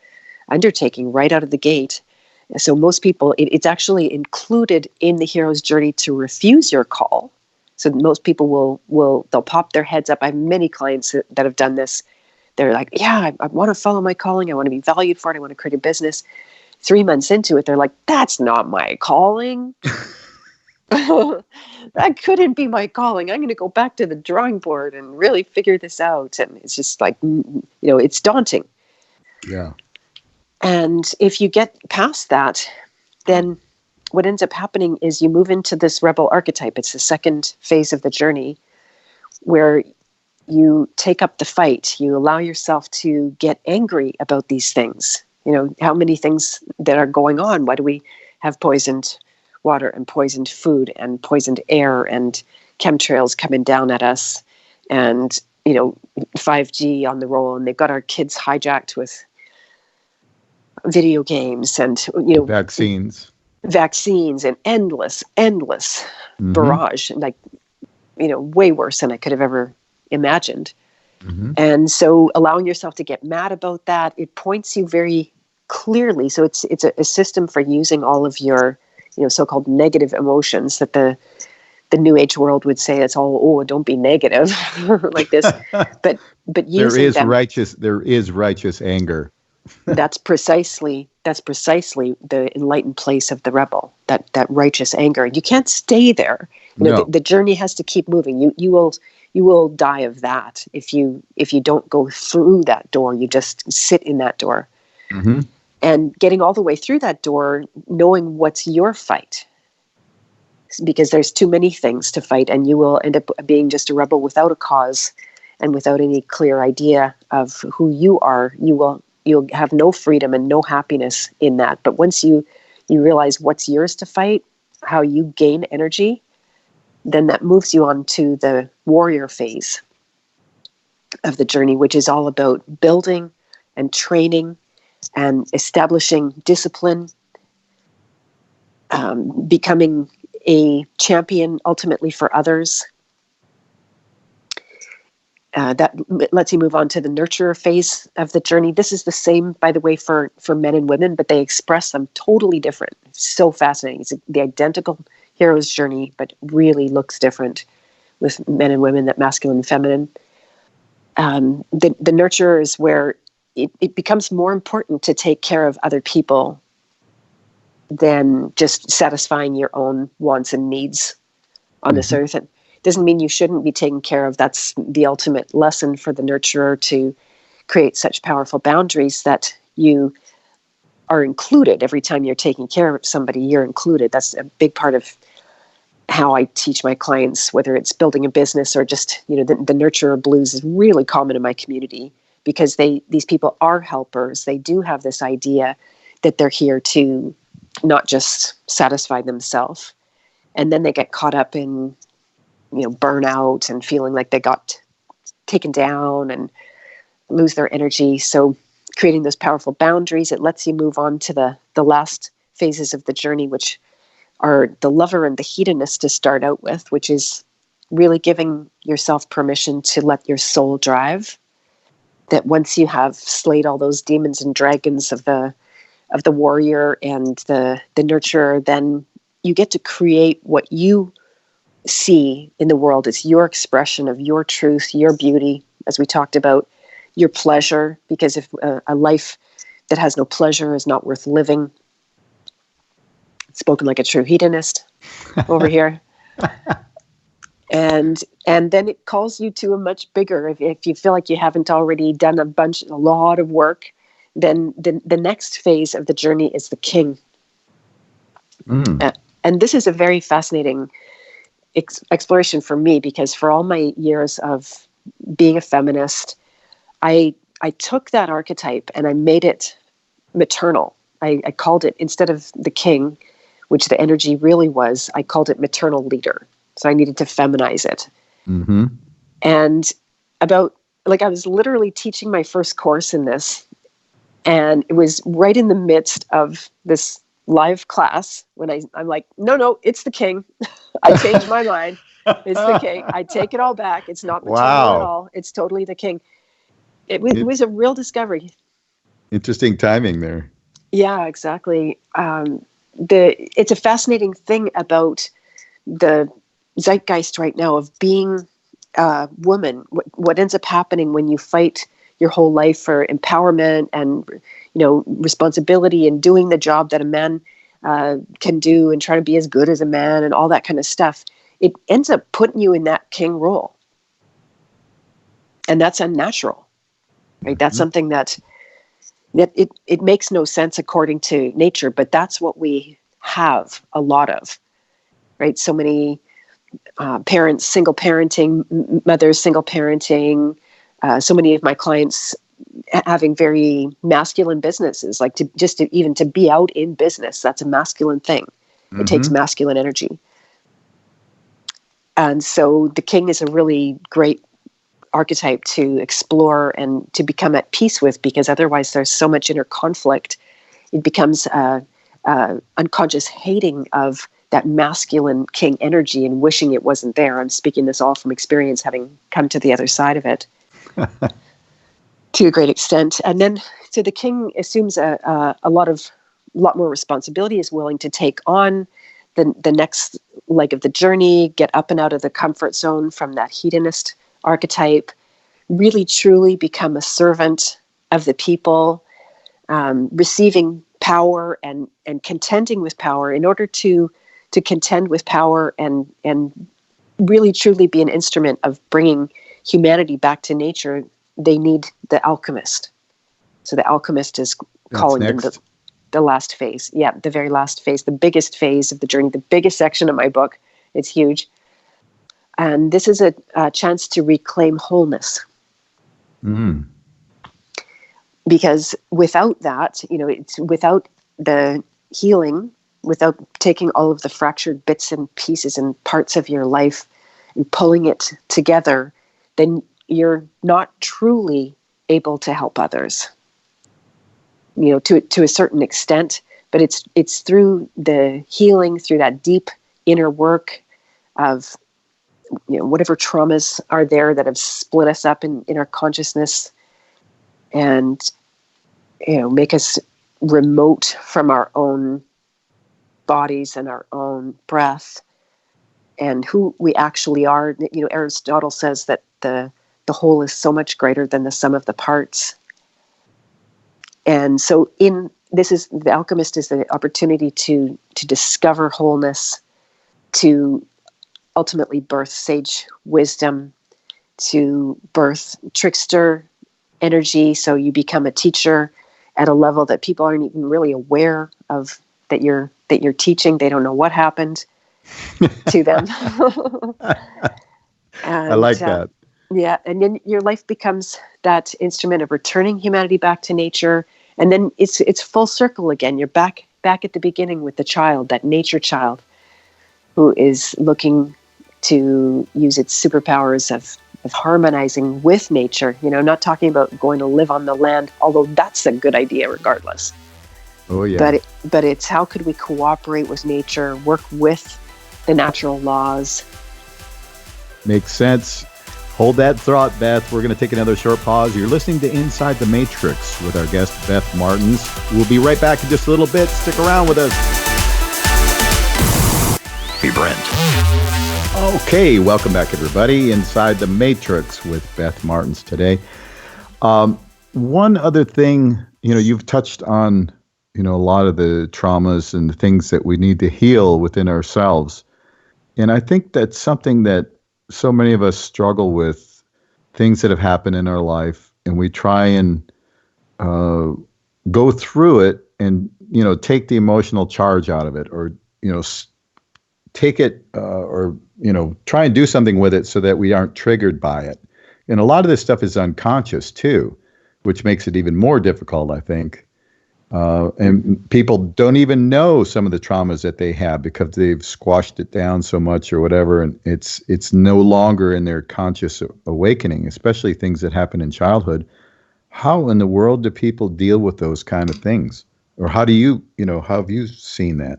undertaking right out of the gate. So most people, it's actually included in the hero's journey to refuse your call. So most people they'll pop their heads up. I have many clients that have done this. They're like, yeah, I want to follow my calling. I want to be valued for it. I want to create a business. 3 months into it, they're like, that's not my calling. That couldn't be my calling. I'm going to go back to the drawing board and really figure this out. And it's just like, it's daunting. Yeah. And if you get past that, then what ends up happening is you move into this rebel archetype. It's the second phase of the journey where you take up the fight. You allow yourself to get angry about these things. How many things that are going on? Why do we have poisoned water and poisoned food and poisoned air and chemtrails coming down at us and, 5G on the roll, and they've got our kids hijacked with video games and, vaccines and endless mm-hmm. barrage, like, way worse than I could have ever imagined. Mm-hmm. And so allowing yourself to get mad about that, it points you very clearly. So it's a system for using all of your, so-called negative emotions that the New Age world would say it's all, don't be negative like this. But using there is righteous anger. That's precisely the enlightened place of the rebel, that righteous anger. You can't stay there. No. The journey has to keep moving. You will die of that if you don't go through that door. You just sit in that door. Mm-hmm. And getting all the way through that door, knowing what's your fight, because there's too many things to fight, and you will end up being just a rebel without a cause and without any clear idea of who you are. You'll have no freedom and no happiness in that. But once you realize what's yours to fight, how you gain energy, then that moves you on to the warrior phase of the journey, which is all about building and training and establishing discipline, becoming a champion ultimately for others. That lets you move on to the nurturer phase of the journey. This is the same, by the way, for men and women, but they express them totally different. It's so fascinating. It's the identical hero's journey, but really looks different with men and women, that masculine and feminine. The nurturer is where it becomes more important to take care of other people than just satisfying your own wants and needs on this earth. And it doesn't mean you shouldn't be taken care of. That's the ultimate lesson for the nurturer, to create such powerful boundaries that you are included. Every time you're taking care of somebody, you're included. That's a big part of how I teach my clients, whether it's building a business or just, the nurturer blues is really common in my community, because these people are helpers. They do have this idea that they're here to not just satisfy themselves. And then they get caught up in, burnout and feeling like they got taken down and lose their energy. So creating those powerful boundaries, it lets you move on to the last phases of the journey, which are the lover and the hedonist to start out with, which is really giving yourself permission to let your soul drive. That once you have slayed all those demons and dragons of the warrior and the nurturer, then you get to create what you see in the world. It's your expression of your truth, your beauty, as we talked about, your pleasure, because if a life that has no pleasure is not worth living. Spoken like a true hedonist over here. And then it calls you to a much bigger, if you feel like you haven't already done a lot of work, then the next phase of the journey is the king. And this is a very fascinating exploration for me, because for all my years of being a feminist, I took that archetype and I made it maternal. I called it, instead of the king, which the energy really was, I called it maternal leader. So I needed to feminize it. Mm-hmm. And I was literally teaching my first course in this, and it was right in the midst of this live class when I'm like, no, it's the king. I changed my mind. It's the king. I take it all back. It's not maternal at all. It's totally the king. It was a real discovery. Interesting timing there. Yeah, exactly. It's a fascinating thing about the zeitgeist right now of being a woman. What ends up happening when you fight your whole life for empowerment and responsibility and doing the job that a man can do and trying to be as good as a man and all that kind of stuff, it ends up putting you in that king role, and that's unnatural, right? That's something that it makes no sense according to nature, but that's what we have a lot of, right? So many parents, single parenting, mothers, single parenting, so many of my clients having very masculine businesses, like to be out in business, that's a masculine thing. It takes masculine energy. And so the king is a really great archetype to explore and to become at peace with, because otherwise there's so much inner conflict. It becomes unconscious hating of that masculine king energy and wishing it wasn't there. I'm speaking this all from experience, having come to the other side of it to a great extent. And then, so the king assumes a lot more responsibility, is willing to take on the next leg of the journey, get up and out of the comfort zone from that hedonist archetype, really truly become a servant of the people, receiving power and contending with power. In order to contend with power and really truly be an instrument of bringing humanity back to nature, they need the alchemist. So the alchemist is calling them the last phase. Yeah, the very last phase, the biggest phase of the journey, the biggest section of my book. It's huge. And this is a chance to reclaim wholeness. Because without that, it's without the healing, without taking all of the fractured bits and pieces and parts of your life and pulling it together, then you're not truly able to help others. To a certain extent, but it's through the healing, through that deep inner work of whatever traumas are there that have split us up in our consciousness and make us remote from our own bodies and our own breath and who we actually are. Aristotle says that the whole is so much greater than the sum of the parts. And so the alchemist is the opportunity to discover wholeness, to ultimately birth sage wisdom, to birth trickster energy. So you become a teacher at a level that people aren't even really aware of that you're teaching. They don't know what happened to them. I like that. Yeah, and then your life becomes that instrument of returning humanity back to nature, and then it's full circle again. You're back at the beginning with the child, that nature child, who is looking to use its superpowers of harmonizing with nature. Not talking about going to live on the land, although that's a good idea regardless. Oh yeah. But it's how could we cooperate with nature, work with the natural laws. Makes sense. Hold that thought, Beth. We're going to take another short pause. You're listening to Inside the Matrix with our guest, Beth Martens. We'll be right back in just a little bit. Stick around with us. Be Brent. Okay, welcome back, everybody. Inside the Matrix with Beth Martens today. One other thing, you've touched on, a lot of the traumas and the things that we need to heal within ourselves. And I think that's something that so many of us struggle with, things that have happened in our life, and we try and go through it and, take the emotional charge out of it, or, take it or, try and do something with it so that we aren't triggered by it. And a lot of this stuff is unconscious too, which makes it even more difficult, I think. And people don't even know some of the traumas that they have because they've squashed it down so much or whatever. And it's no longer in their conscious awakening, especially things that happen in childhood. How in the world do people deal with those kind of things? Or how do you, how have you seen that?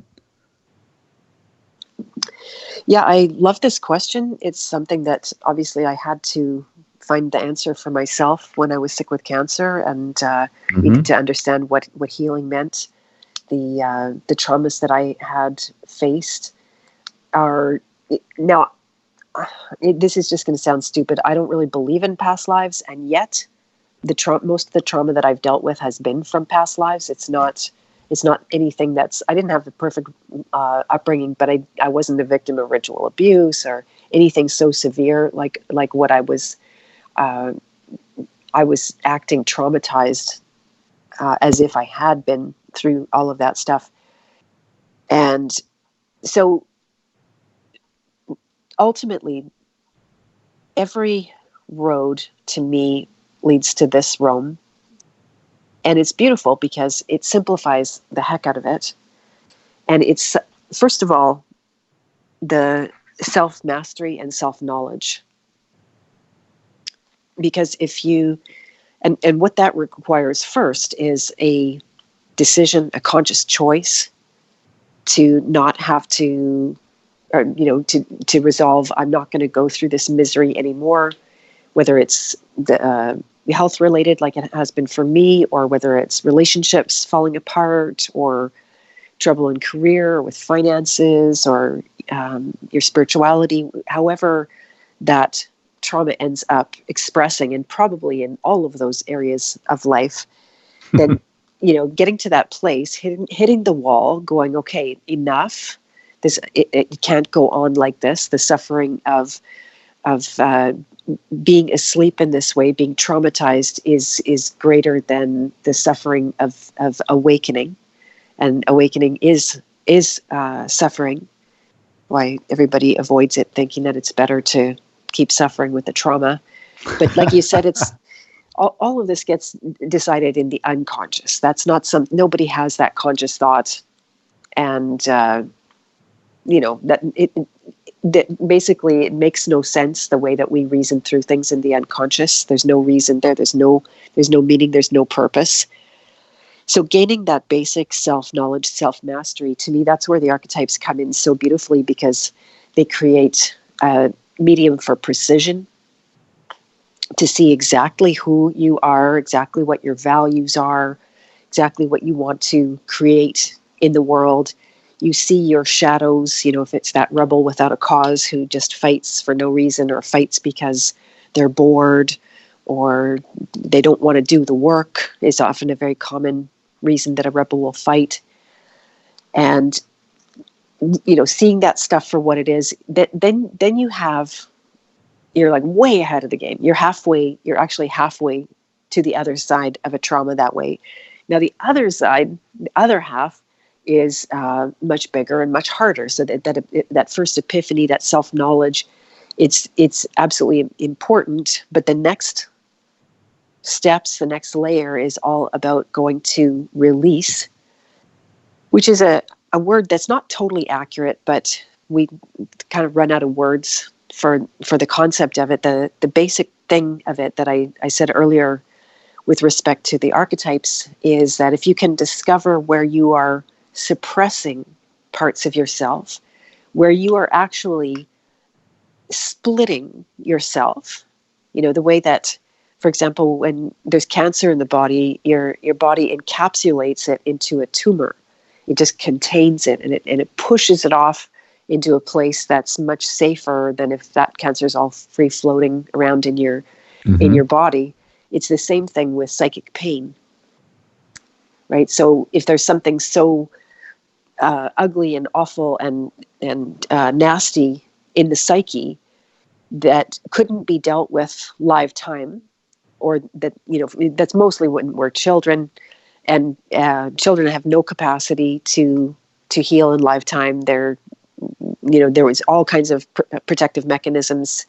Yeah, I love this question. It's something that obviously I had to find the answer for myself when I was sick with cancer, and needed to understand what healing meant. The traumas that I had faced are now. This is just going to sound stupid. I don't really believe in past lives, and yet most of the trauma that I've dealt with has been from past lives. It's not anything I didn't have the perfect upbringing, but I wasn't a victim of ritual abuse or anything so severe like what I was acting traumatized as if I had been through all of that stuff. And so ultimately, every road to me leads to this Rome. And it's beautiful because it simplifies the heck out of it. And it's, first of all, the self-mastery and self-knowledge. Because if you, and what that requires first is a decision, a conscious choice to not have to, or, to resolve, I'm not going to go through this misery anymore, whether it's the health related like it has been for me, or whether it's relationships falling apart, or trouble in career, or with finances, or your spirituality, however that trauma ends up expressing, and probably in all of those areas of life, then getting to that place, hitting the wall, going, okay, enough. It can't go on like this. The suffering of being asleep in this way, being traumatized, is greater than the suffering of awakening, and awakening is suffering. Why everybody avoids it, thinking that it's better to keep suffering with the trauma. But like you said, it's all of this gets decided in the unconscious. That's not nobody has that conscious thought, and that basically it makes no sense the way that we reason through things in the unconscious. There's no reason there. There's no meaning. There's no purpose. So gaining that basic self-knowledge, self-mastery, to me, that's where the archetypes come in so beautifully, because they create a medium for precision, to see exactly who you are, exactly what your values are, exactly what you want to create in the world. You see your shadows, if it's that rebel without a cause who just fights for no reason, or fights because they're bored or they don't want to do the work, is often a very common reason that a rebel will fight. And, seeing that stuff for what it is, then you're like way ahead of the game. You're actually halfway to the other side of a trauma that way. Now, the other side, the other half, is much bigger and much harder. So that first epiphany, that self-knowledge, it's absolutely important. But the next steps, the next layer is all about going to release, which is a word that's not totally accurate, but we kind of run out of words for the concept of it. The basic thing of it that I said earlier with respect to the archetypes is that if you can discover where you are suppressing parts of yourself, where you are actually splitting yourself, the way that, for example, when there's cancer in the body, your body encapsulates it into a tumor. It just contains it, and it pushes it off into a place that's much safer than if that cancer is all free floating around in your body. It's the same thing with psychic pain, right? So if there's something so ugly and awful and nasty in the psyche that couldn't be dealt with live time, or that that's mostly when we're children, and children have no capacity to heal in live time. There was all kinds of protective mechanisms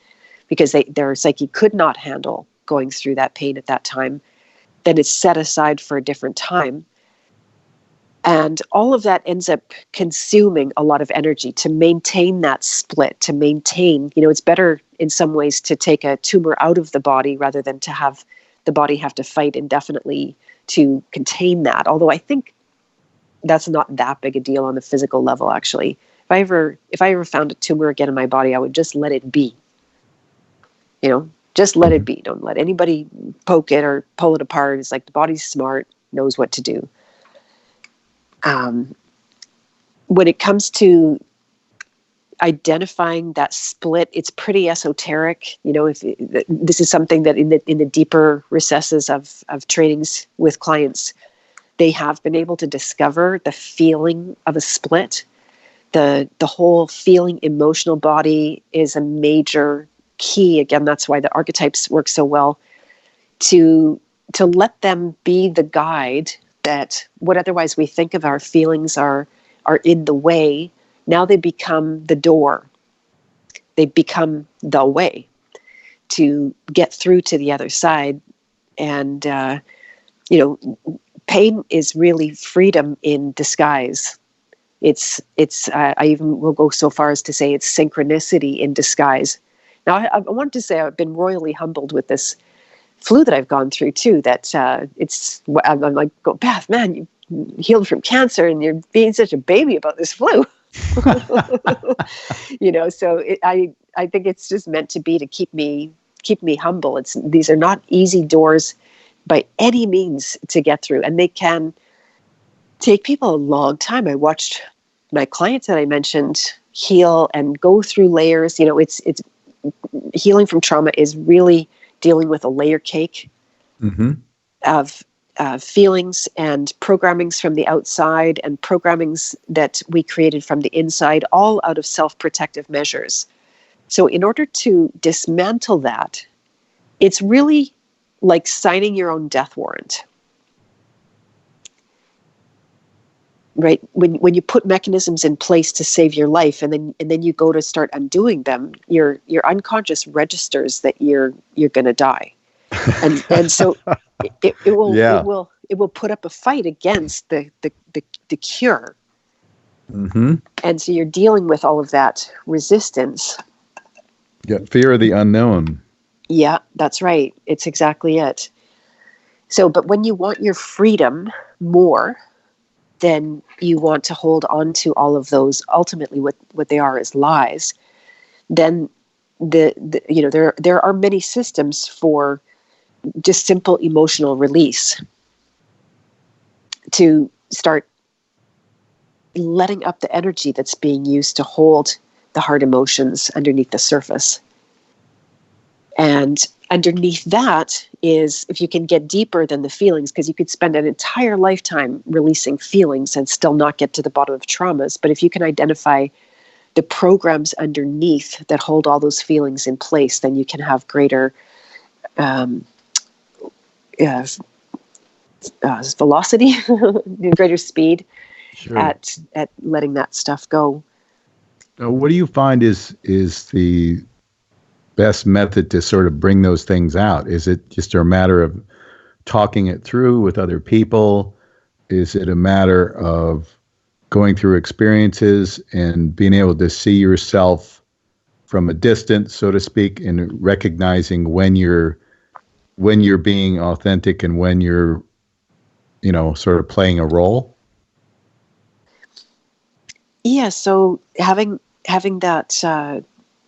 because their psyche could not handle going through that pain at that time. Then it's set aside for a different time. And all of that ends up consuming a lot of energy to maintain that split, to maintain, it's better in some ways to take a tumor out of the body rather than to have the body have to fight indefinitely to contain that. Although I think that's not that big a deal on the physical level, actually. If I ever found a tumor again in my body, I would just let it be. Just let it be. Don't let anybody poke it or pull it apart. It's like the body's smart, knows what to do. When it comes to identifying that split, it's pretty esoteric. This is something that in the deeper recesses of trainings with clients, they have been able to discover the feeling of a split. The whole feeling emotional body is a major key. Again, that's why the archetypes work so well, to let them be the guide, that what otherwise we think of our feelings are in the way. Now they become the door. They become the way to get through to the other side. And, pain is really freedom in disguise. I even will go so far as to say it's synchronicity in disguise. Now, I wanted to say I've been royally humbled with this flu that I've gone through too, that I'm like, Beth, man, you healed from cancer and you're being such a baby about this flu. So I think it's just meant to be, to keep me humble. These are not easy doors by any means to get through, and they can take people a long time. I watched my clients that I mentioned heal and go through layers. It's healing from trauma is really dealing with a layer cake of feelings and programmings from the outside and programmings that we created from the inside, all out of self-protective measures. So in order to dismantle that, it's really like signing your own death warrant. Right? When you put mechanisms in place to save your life, and then you go to start undoing them, your unconscious registers that you're going to die. And so it will put up a fight against the cure. Mm-hmm. And so you're dealing with all of that resistance. Yeah, fear of the unknown. Yeah, that's right. It's exactly it. So, but when you want your freedom more, then you want to hold on to all of those, ultimately what they are is lies, then there are many systems for just simple emotional release to start letting up the energy that's being used to hold the hard emotions underneath the surface. And underneath that is, if you can get deeper than the feelings, because you could spend an entire lifetime releasing feelings and still not get to the bottom of traumas. But if you can identify the programs underneath that hold all those feelings in place, then you can have greater velocity, greater speed. Sure. at letting that stuff go. What do you find is the best method to sort of bring those things out? Is it just a matter of talking it through with other people? Is it a matter of going through experiences and being able to see yourself from a distance, so to speak, and recognizing when you're being authentic and when you're, sort of playing a role? Yeah, so having that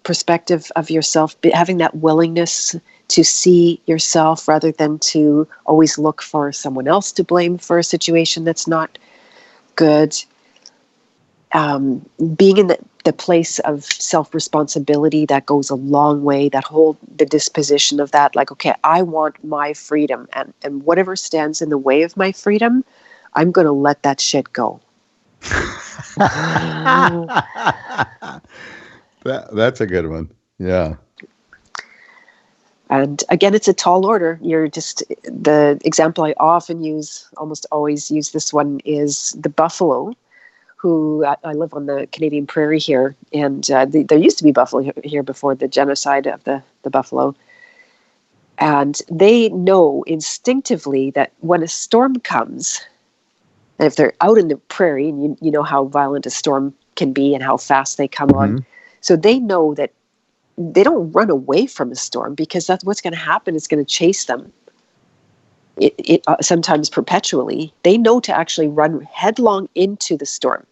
perspective of yourself, having that willingness to see yourself rather than to always look for someone else to blame for a situation that's not good. Being in the place of self-responsibility, that goes a long way. The disposition of that, like, okay, I want my freedom, and whatever stands in the way of my freedom, I'm going to let that shit go. That's a good one. Yeah. And again, it's a tall order. The example I often use, almost always use this one, is the buffalo, who I live on the Canadian prairie here. And there used to be buffalo here before the genocide of the buffalo. And they know instinctively that when a storm comes, and if they're out in the prairie, and you know how violent a storm can be and how fast they come on. So they know that they don't run away from a storm, because that's what's going to happen. It's going to chase them. It sometimes perpetually. They know to actually run headlong into the storm.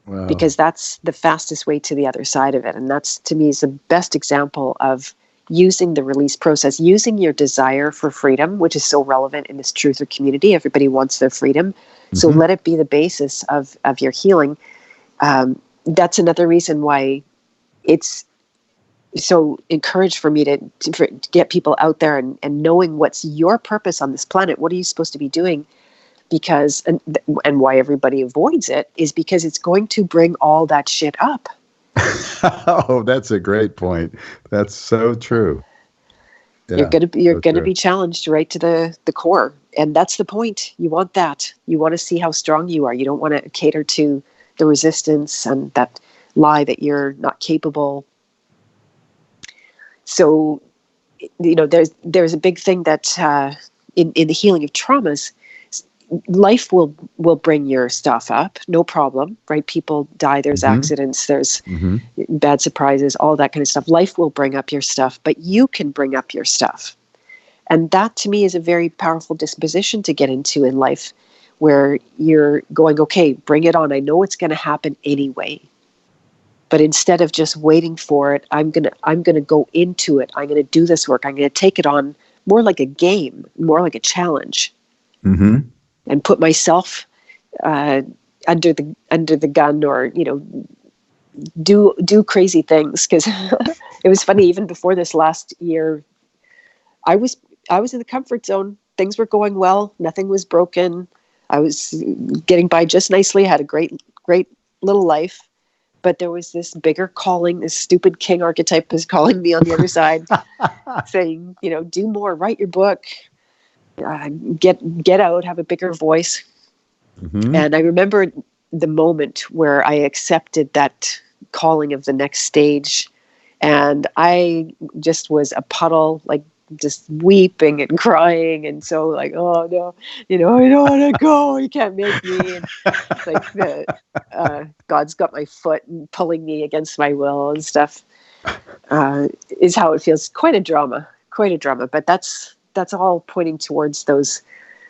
Wow. Because that's the fastest way to the other side of it. And that's, to me, is the best example of using the release process, using your desire for freedom, which is so relevant in this truther community. Everybody wants their freedom. So let it be the basis of your healing. That's another reason why it's so encouraged for me to get people out there and knowing what's your purpose on this planet. What are you supposed to be doing? Because, and why everybody avoids it is because it's going to bring all that shit up. Oh, that's a great point. That's so true. Yeah, you're gonna be challenged right to the core, and that's the point. You want that. You want to see how strong you are. You don't want to cater to the resistance and that lie that you're not capable. So, there's a big thing that in the healing of traumas, life will bring your stuff up, no problem, right? People die, there's accidents, there's bad surprises, all that kind of stuff. Life will bring up your stuff, but you can bring up your stuff. And that, to me, is a very powerful disposition to get into in life, where you're going, okay, bring it on. I know it's going to happen anyway. But instead of just waiting for it, I'm gonna go into it. I'm gonna do this work. I'm gonna take it on more like a game, more like a challenge, and put myself under the gun, or do crazy things. Because it was funny, even before this last year, I was in the comfort zone. things were going well. Nothing was broken. I was getting by just nicely. I had a great little life. But there was this bigger calling. This stupid king archetype was calling me on the other side, saying, do more, write your book, get out, have a bigger voice. Mm-hmm. And I remember the moment where I accepted that calling of the next stage. And I just was a puddle, like just weeping and crying. And so like, oh no, I don't want to go. You can't make me. And like God's got my foot and pulling me against my will and stuff, is how it feels. Quite a drama. But that's all pointing towards those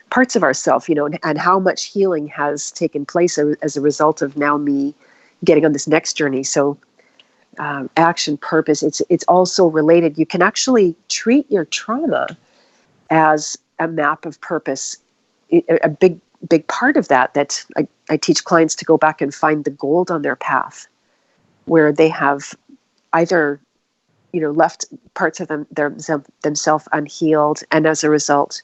parts of ourself, and how much healing has taken place as a result of now me getting on this next journey. So action, purpose, it's also related. You can actually treat your trauma as a map of purpose. A big part of that I teach clients to go back and find the gold on their path, where they have either left parts of themselves unhealed, and as a result,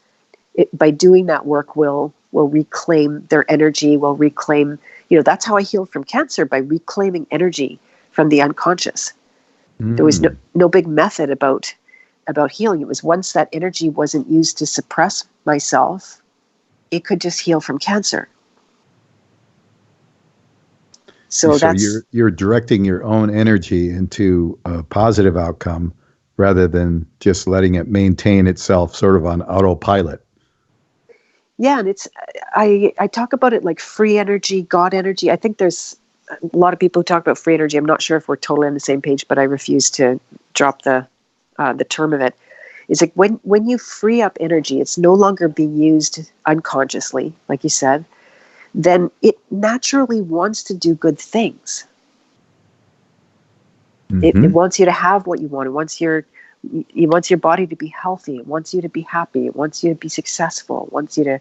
by doing that work, will reclaim their energy, will reclaim, that's how I healed from cancer, by reclaiming energy from the unconscious. There was no big method about healing. It was once that energy wasn't used to suppress myself, it could just heal from cancer. So you're directing your own energy into a positive outcome rather than just letting it maintain itself sort of on autopilot. Yeah, and I talk about it like free energy, God energy. I think there's a lot of people who talk about free energy. I'm not sure if we're totally on the same page, but I refuse to drop the term of it. It's like when you free up energy, it's no longer being used unconsciously, like you said, then it naturally wants to do good things. Mm-hmm. It wants you to have what you want. It wants your body to be healthy. It wants you to be happy. It wants you to be successful. It wants you to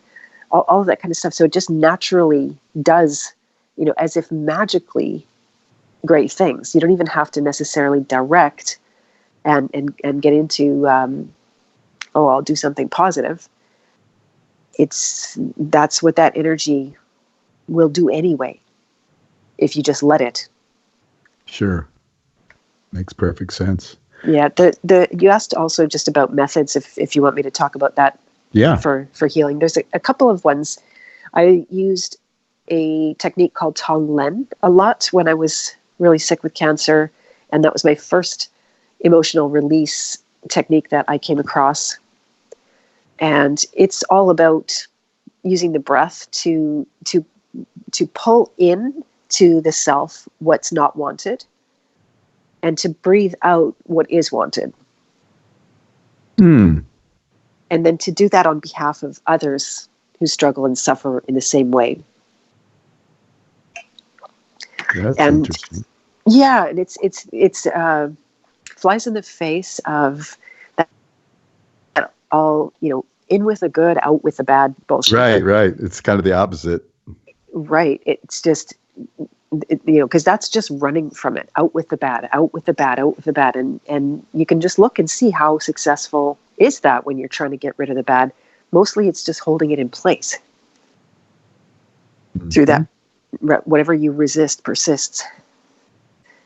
all of that kind of stuff. So it just naturally does, as if magically, great things. You don't even have to necessarily direct and get into, I'll do something positive. That's what that energy will do anyway, if you just let it. Sure. Makes perfect sense. Yeah. You asked also just about methods, if you want me to talk about that. Yeah. For healing. There's a couple of ones. I used a technique called Tong Len a lot when I was really sick with cancer, and that was my first emotional release technique that I came across. And it's all about using the breath to pull in to the self what's not wanted, and to breathe out what is wanted. And then to do that on behalf of others who struggle and suffer in the same way. That's interesting. Yeah, and it's flies in the face of that all, in with the good, out with the bad bullshit. Right. It's kind of the opposite. Right. It's just, because that's just running from it. Out with the bad, out with the bad, out with the bad. And you can just look and see how successful is that when you're trying to get rid of the bad. Mostly it's just holding it in place. Mm-hmm. Through that, whatever you resist persists.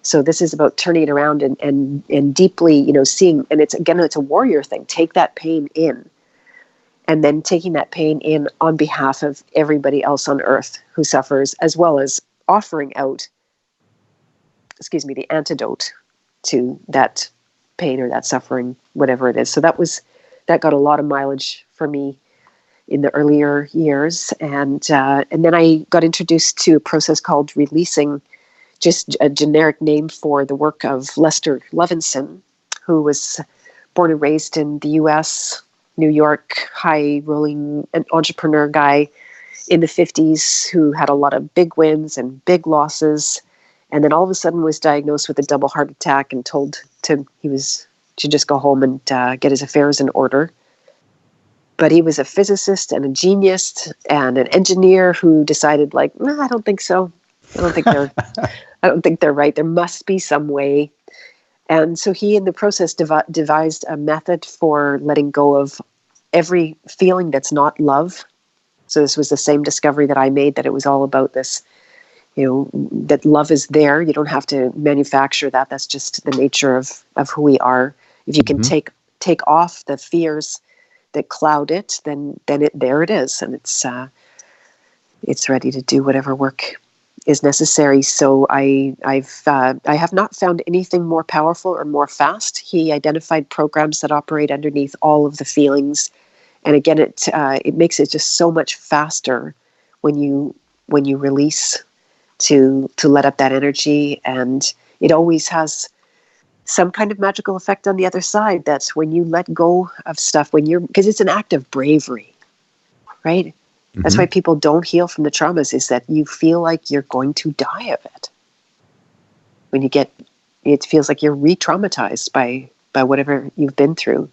So this is about turning it around and deeply, seeing, and it's a warrior thing. Take that pain in, and then taking that pain in on behalf of everybody else on earth who suffers, as well as offering out, the antidote to that pain or that suffering, whatever it is. So that got a lot of mileage for me in the earlier years. And then I got introduced to a process called releasing, just a generic name for the work of Lester Levinson, who was born and raised in the U.S., New York, high-rolling entrepreneur guy in the 50s who had a lot of big wins and big losses, and then all of a sudden was diagnosed with a double heart attack and told he should just go home and get his affairs in order. But he was a physicist and a genius and an engineer who decided, I don't think so. I don't think they're right. There must be some way. And so he, in the process, devised a method for letting go of every feeling that's not love. So this was the same discovery that I made, that it was all about this, that love is there. You don't have to manufacture that. That's just the nature of who we are. If you can take off the fears that cloud it, then there it is, and it's ready to do whatever work is necessary. So I have not found anything more powerful or more fast. He identified programs that operate underneath all of the feelings, and again, it makes it just so much faster when you release to let up that energy, and it always has some kind of magical effect on the other side. That's when you let go of stuff, because it's an act of bravery, right? That's why people don't heal from the traumas, is that you feel like you're going to die of it. When it feels like you're re-traumatized by whatever you've been through.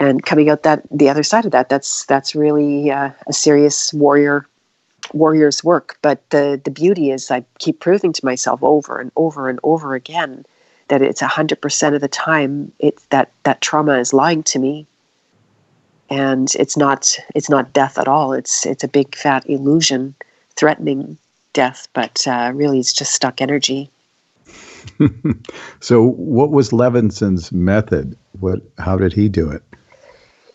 And coming out the other side of that's really a serious warrior's work. But the beauty is, I keep proving to myself over and over and over again that it's 100% of the time that trauma is lying to me. And it's not death at all. It's a big fat illusion threatening death, but really it's just stuck energy. So what was Levinson's method? How did he do it?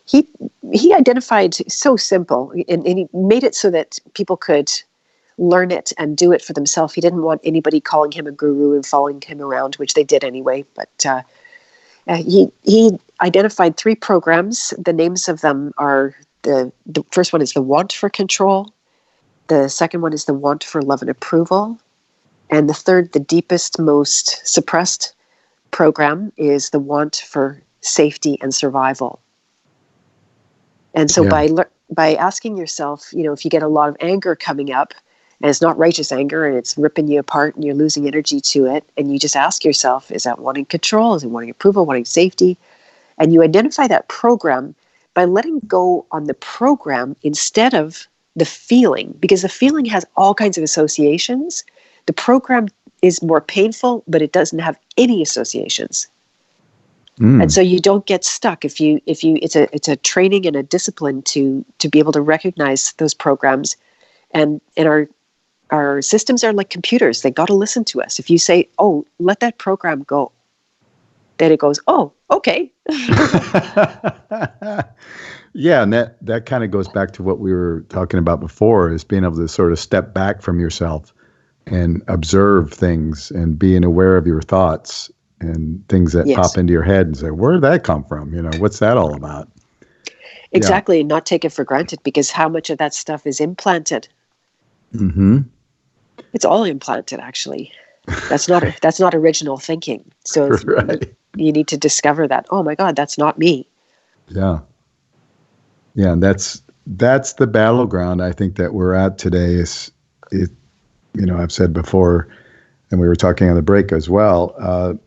He identified, so simple, and he made it so that people could learn it and do it for themselves. He didn't want anybody calling him a guru and following him around, which they did anyway, but he identified 3 programs. The names of them are, the first one is the want for control. The second one is the want for love and approval. And the third, the deepest, most suppressed program, is the want for safety and survival. And so by asking yourself, if you get a lot of anger coming up, and it's not righteous anger and it's ripping you apart and you're losing energy to it, and you just ask yourself, is that wanting control? Is it wanting approval, wanting safety? And you identify that program by letting go on the program instead of the feeling, because the feeling has all kinds of associations. The program is more painful, but it doesn't have any associations. And so you don't get stuck. It's a training and a discipline to be able to recognize those programs, and our systems are like computers. They got to listen to us. If you say, "Oh, let that program go," then it goes, "Oh, okay." Yeah, and that kind of goes back to what we were talking about before, is being able to sort of step back from yourself and observe things and being aware of your thoughts and things that pop into your head and say, where did that come from? What's that all about? Exactly. Yeah. Not take it for granted, because how much of that stuff is implanted? Mm-hmm. It's all implanted, actually. That's not original thinking. So right. You need to discover that, oh my God, that's not me. Yeah. Yeah. And that's the battleground I think that we're at today. I've said before, and we were talking on the break as well,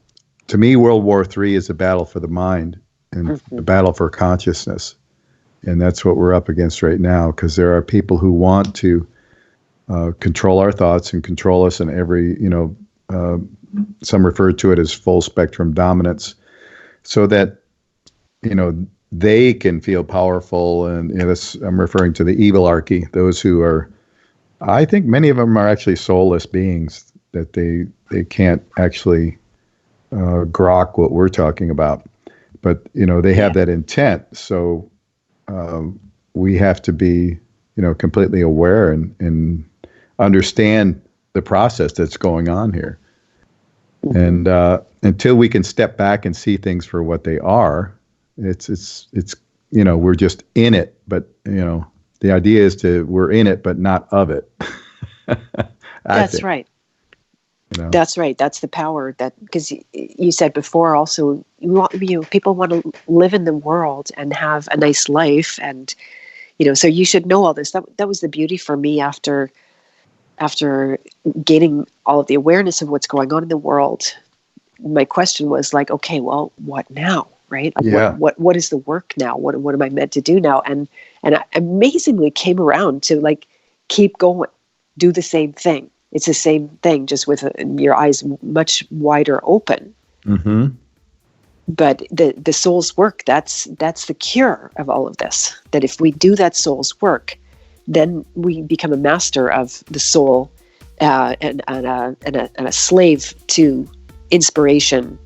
to me, World War III is a battle for the mind and a battle for consciousness. And that's what we're up against right now, because there are people who want to control our thoughts and control us in every, some refer to it as full spectrum dominance, so that, they can feel powerful. And I'm referring to the evilarchy, those who are, I think many of them are actually soulless beings, that they can't actually grok what we're talking about, but they have that intent. So we have to be completely aware and understand the process that's going on here. And until we can step back and see things for what they are, it's we're just in it. But the idea is we're in it but not of it. That's right. That's right. That's the power, because you said before also, people want to live in the world and have a nice life, and so you should know all this. That was the beauty for me after gaining all of the awareness of what's going on in the world. My question was like, okay, well, what now, right? Like what is the work now? What am I meant to do now? And I amazingly came around to like keep going, do the same thing. It's the same thing, just with your eyes much wider open. Mm-hmm. But the soul's work, that's the cure of all of this. That if we do that soul's work, then we become a master of the soul, and a slave to inspiration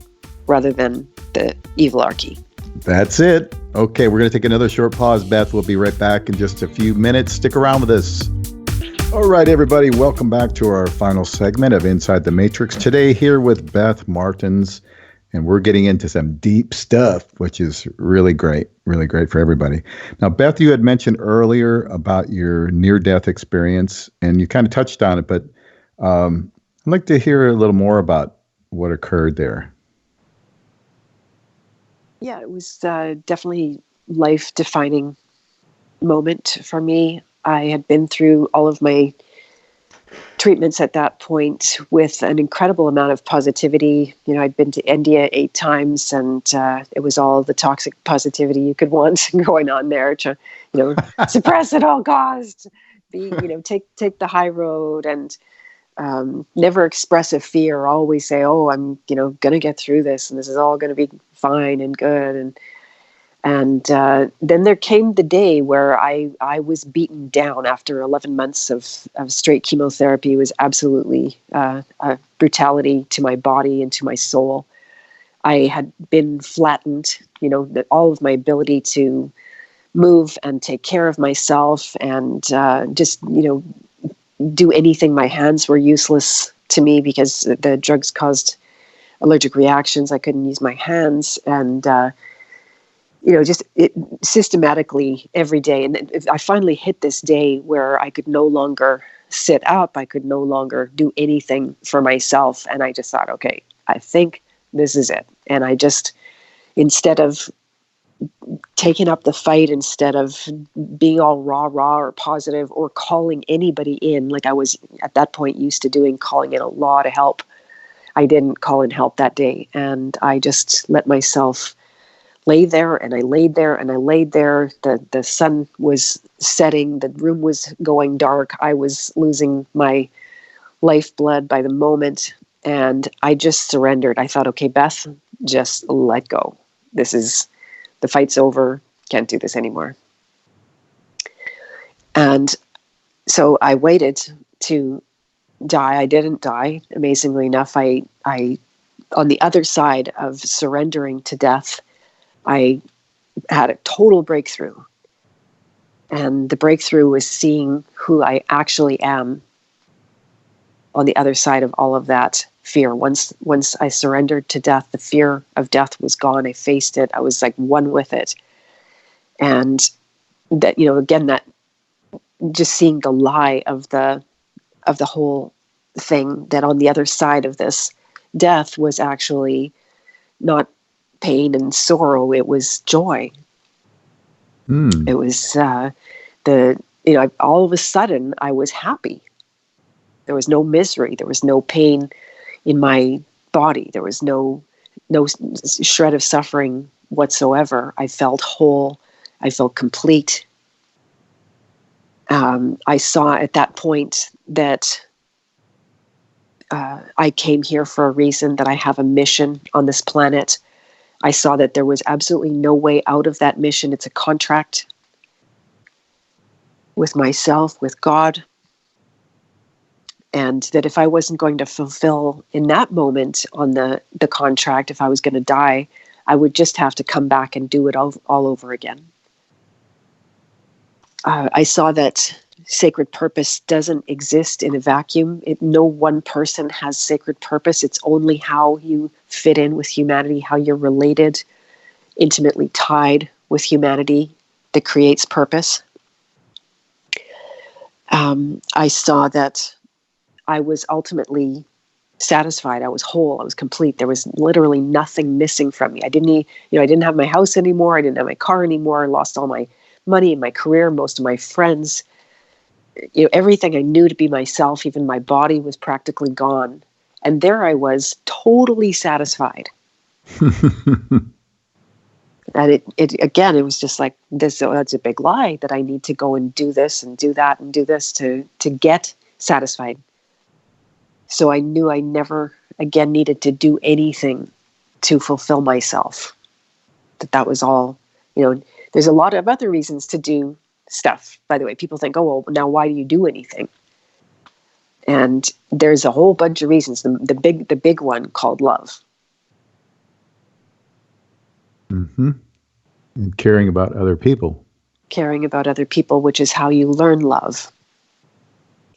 rather than the evilarchy. That's it. Okay, we're going to take another short pause, Beth. We'll be right back in just a few minutes. Stick around with us. All right, everybody, welcome back to our final segment of Inside the Matrix. Today, here with Beth Martens, and we're getting into some deep stuff, which is really great for everybody. Now, Beth, you had mentioned earlier about your near-death experience, and you kind of touched on it, but I'd like to hear a little more about what occurred there. Yeah, it was definitely life-defining moment for me. I had been through all of my treatments at that point with an incredible amount of positivity. You know, I'd been to India 8 times, and it was all the toxic positivity you could want going on there to, suppress at all costs, take the high road, and never express a fear. Always say, "Oh, I'm, going to get through this, and this is all going to be fine and good." And then there came the day where I was beaten down after 11 months of straight chemotherapy. It was absolutely a brutality to my body and to my soul. I had been flattened, all of my ability to move and take care of myself and just, do anything. My hands were useless to me because the drugs caused allergic reactions. I couldn't use my hands, and just systematically every day. And I finally hit this day where I could no longer sit up. I could no longer do anything for myself. And I just thought, okay, I think this is it. And I just, instead of taking up the fight, instead of being all rah or positive or calling anybody in, like I was at that point used to doing, calling in a lot of help, I didn't call in help that day. And I just let myself lay there, and I laid there, and I laid there. The sun was setting. The room was going dark. I was losing my lifeblood by the moment, and I just surrendered. I thought, okay, Beth, just let go. The fight's over. Can't do this anymore. And so I waited to die. I didn't die. Amazingly enough, I on the other side of surrendering to death, I had a total breakthrough. And the breakthrough was seeing who I actually am on the other side of all of that fear. Once I surrendered to death, the fear of death was gone. I faced it. I was like one with it. And that, again, that just seeing the lie of the whole thing, that on the other side of this death was actually not pain and sorrow, it was joy. It was all of a sudden I was happy. There was no misery. There was no pain in my body. There was no shred of suffering whatsoever. I felt whole. I felt complete. I saw at that point that I came here for a reason, that I have a mission on this planet. I saw that there was absolutely no way out of that mission. It's a contract with myself, with God. And that if I wasn't going to fulfill in that moment on the contract, if I was going to die, I would just have to come back and do it all over again. I saw that sacred purpose doesn't exist in a vacuum. No one person has sacred purpose. It's only how you fit in with humanity, how you're related, intimately tied with humanity, that creates purpose. I saw that I was ultimately satisfied. I was whole. I was complete. There was literally nothing missing from me. I didn't have my house anymore. I didn't have my car anymore. I lost all my money and my career, most of my friends. Everything I knew to be myself, even my body, was practically gone. And there I was, totally satisfied. And it was just like this. That's a big lie, that I need to go and do this and do that and do this to get satisfied. So I knew I never again needed to do anything to fulfill myself. That was all, there's a lot of other reasons to do stuff, by the way. People think, oh, well, now why do you do anything? And there's a whole bunch of reasons. The big one called love. Mm-hmm. And caring about other people. Caring about other people, which is how you learn love.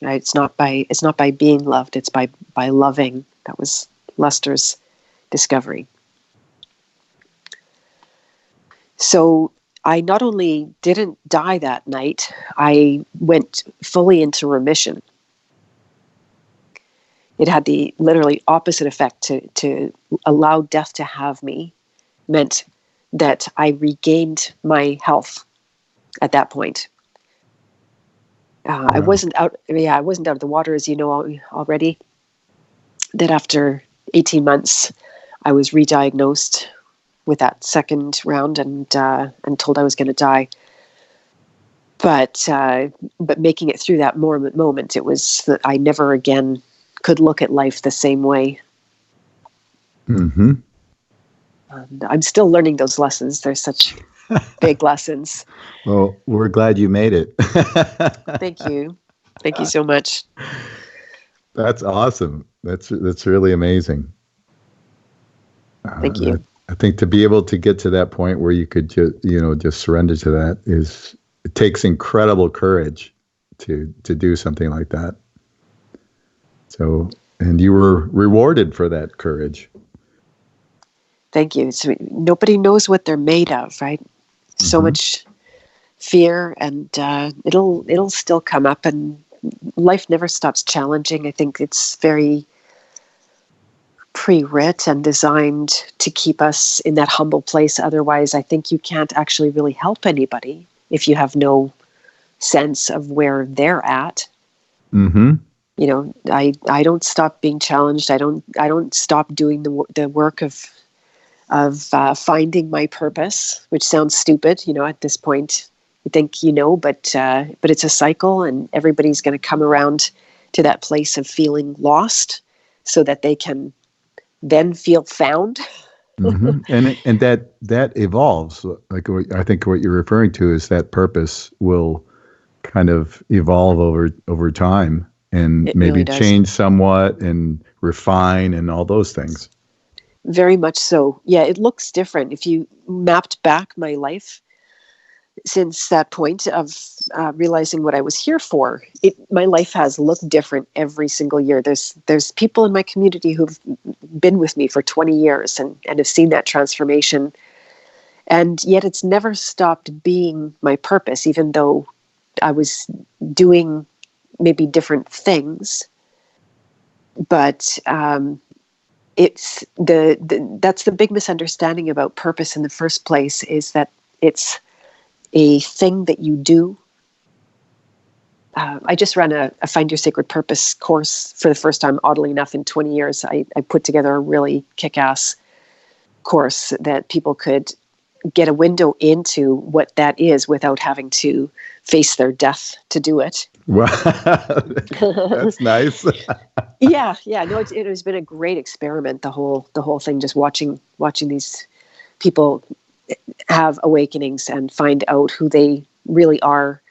Right? It's not by being loved, it's by loving. That was Lester's discovery. So I not only didn't die that night, I went fully into remission. It had the literally opposite effect. To allow death to have me meant that I regained my health at that point. I wasn't out. I wasn't out of the water, as you know already. That after 18 months, I was re-diagnosed with that second round and told I was going to die. But making it through that moment, it was that I never again could look at life the same way. Mm-hmm. And I'm still learning those lessons. They're such big lessons. Well, we're glad you made it. Thank you. Thank you so much. That's awesome. That's really amazing. Thank you. I think to be able to get to that point where you could just surrender to that it takes incredible courage to do something like that. So, and you were rewarded for that courage. Thank you. So nobody knows what they're made of, right? So much fear, and it'll still come up, and life never stops challenging. I think it's very pre-writ and designed to keep us in that humble place. Otherwise, I think you can't actually really help anybody if you have no sense of where they're at. Mm-hmm. I don't stop being challenged. I don't stop doing the work of finding my purpose, which sounds stupid. At this point, you think but it's a cycle, and everybody's going to come around to that place of feeling lost, so that they can then feel found. Mm-hmm. And that evolves. Like I think what you're referring to is that purpose will kind of evolve over time, and It maybe really does. change somewhat and refine and all those things. Very much so. Yeah, it looks different. If you mapped back my life since that point of realizing what I was here for, my life has looked different every single year. There's people in my community who've been with me for 20 years and have seen that transformation. And yet it's never stopped being my purpose, even though I was doing maybe different things. But it's that's the big misunderstanding about purpose in the first place, is that it's a thing that you do. I just ran a Find Your Sacred Purpose course for the first time, oddly enough, in 20 years. I put together a really kick-ass course that people could get a window into what that is without having to face their death to do it. Wow, that's nice. Yeah. No, it has been a great experiment. The whole thing, just watching these people have awakenings and find out who they really are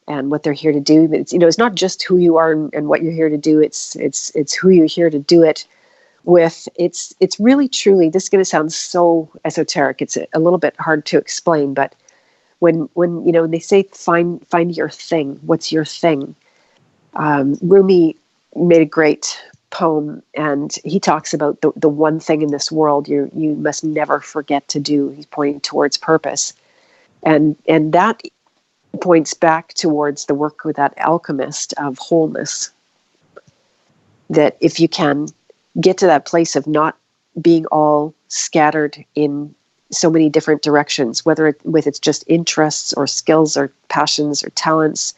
and what they're here to do. It's not just who you are and what you're here to do. It's who you're here to do it with. It's really truly. This is going to sound so esoteric. It's a little bit hard to explain, but when they say find your thing, what's your thing? Rumi made a great poem, and he talks about the one thing in this world you must never forget to do. He's pointing towards purpose, and that points back towards the work with that alchemist of wholeness. That if you can get to that place of not being all scattered in so many different directions, whether it's just interests or skills or passions or talents,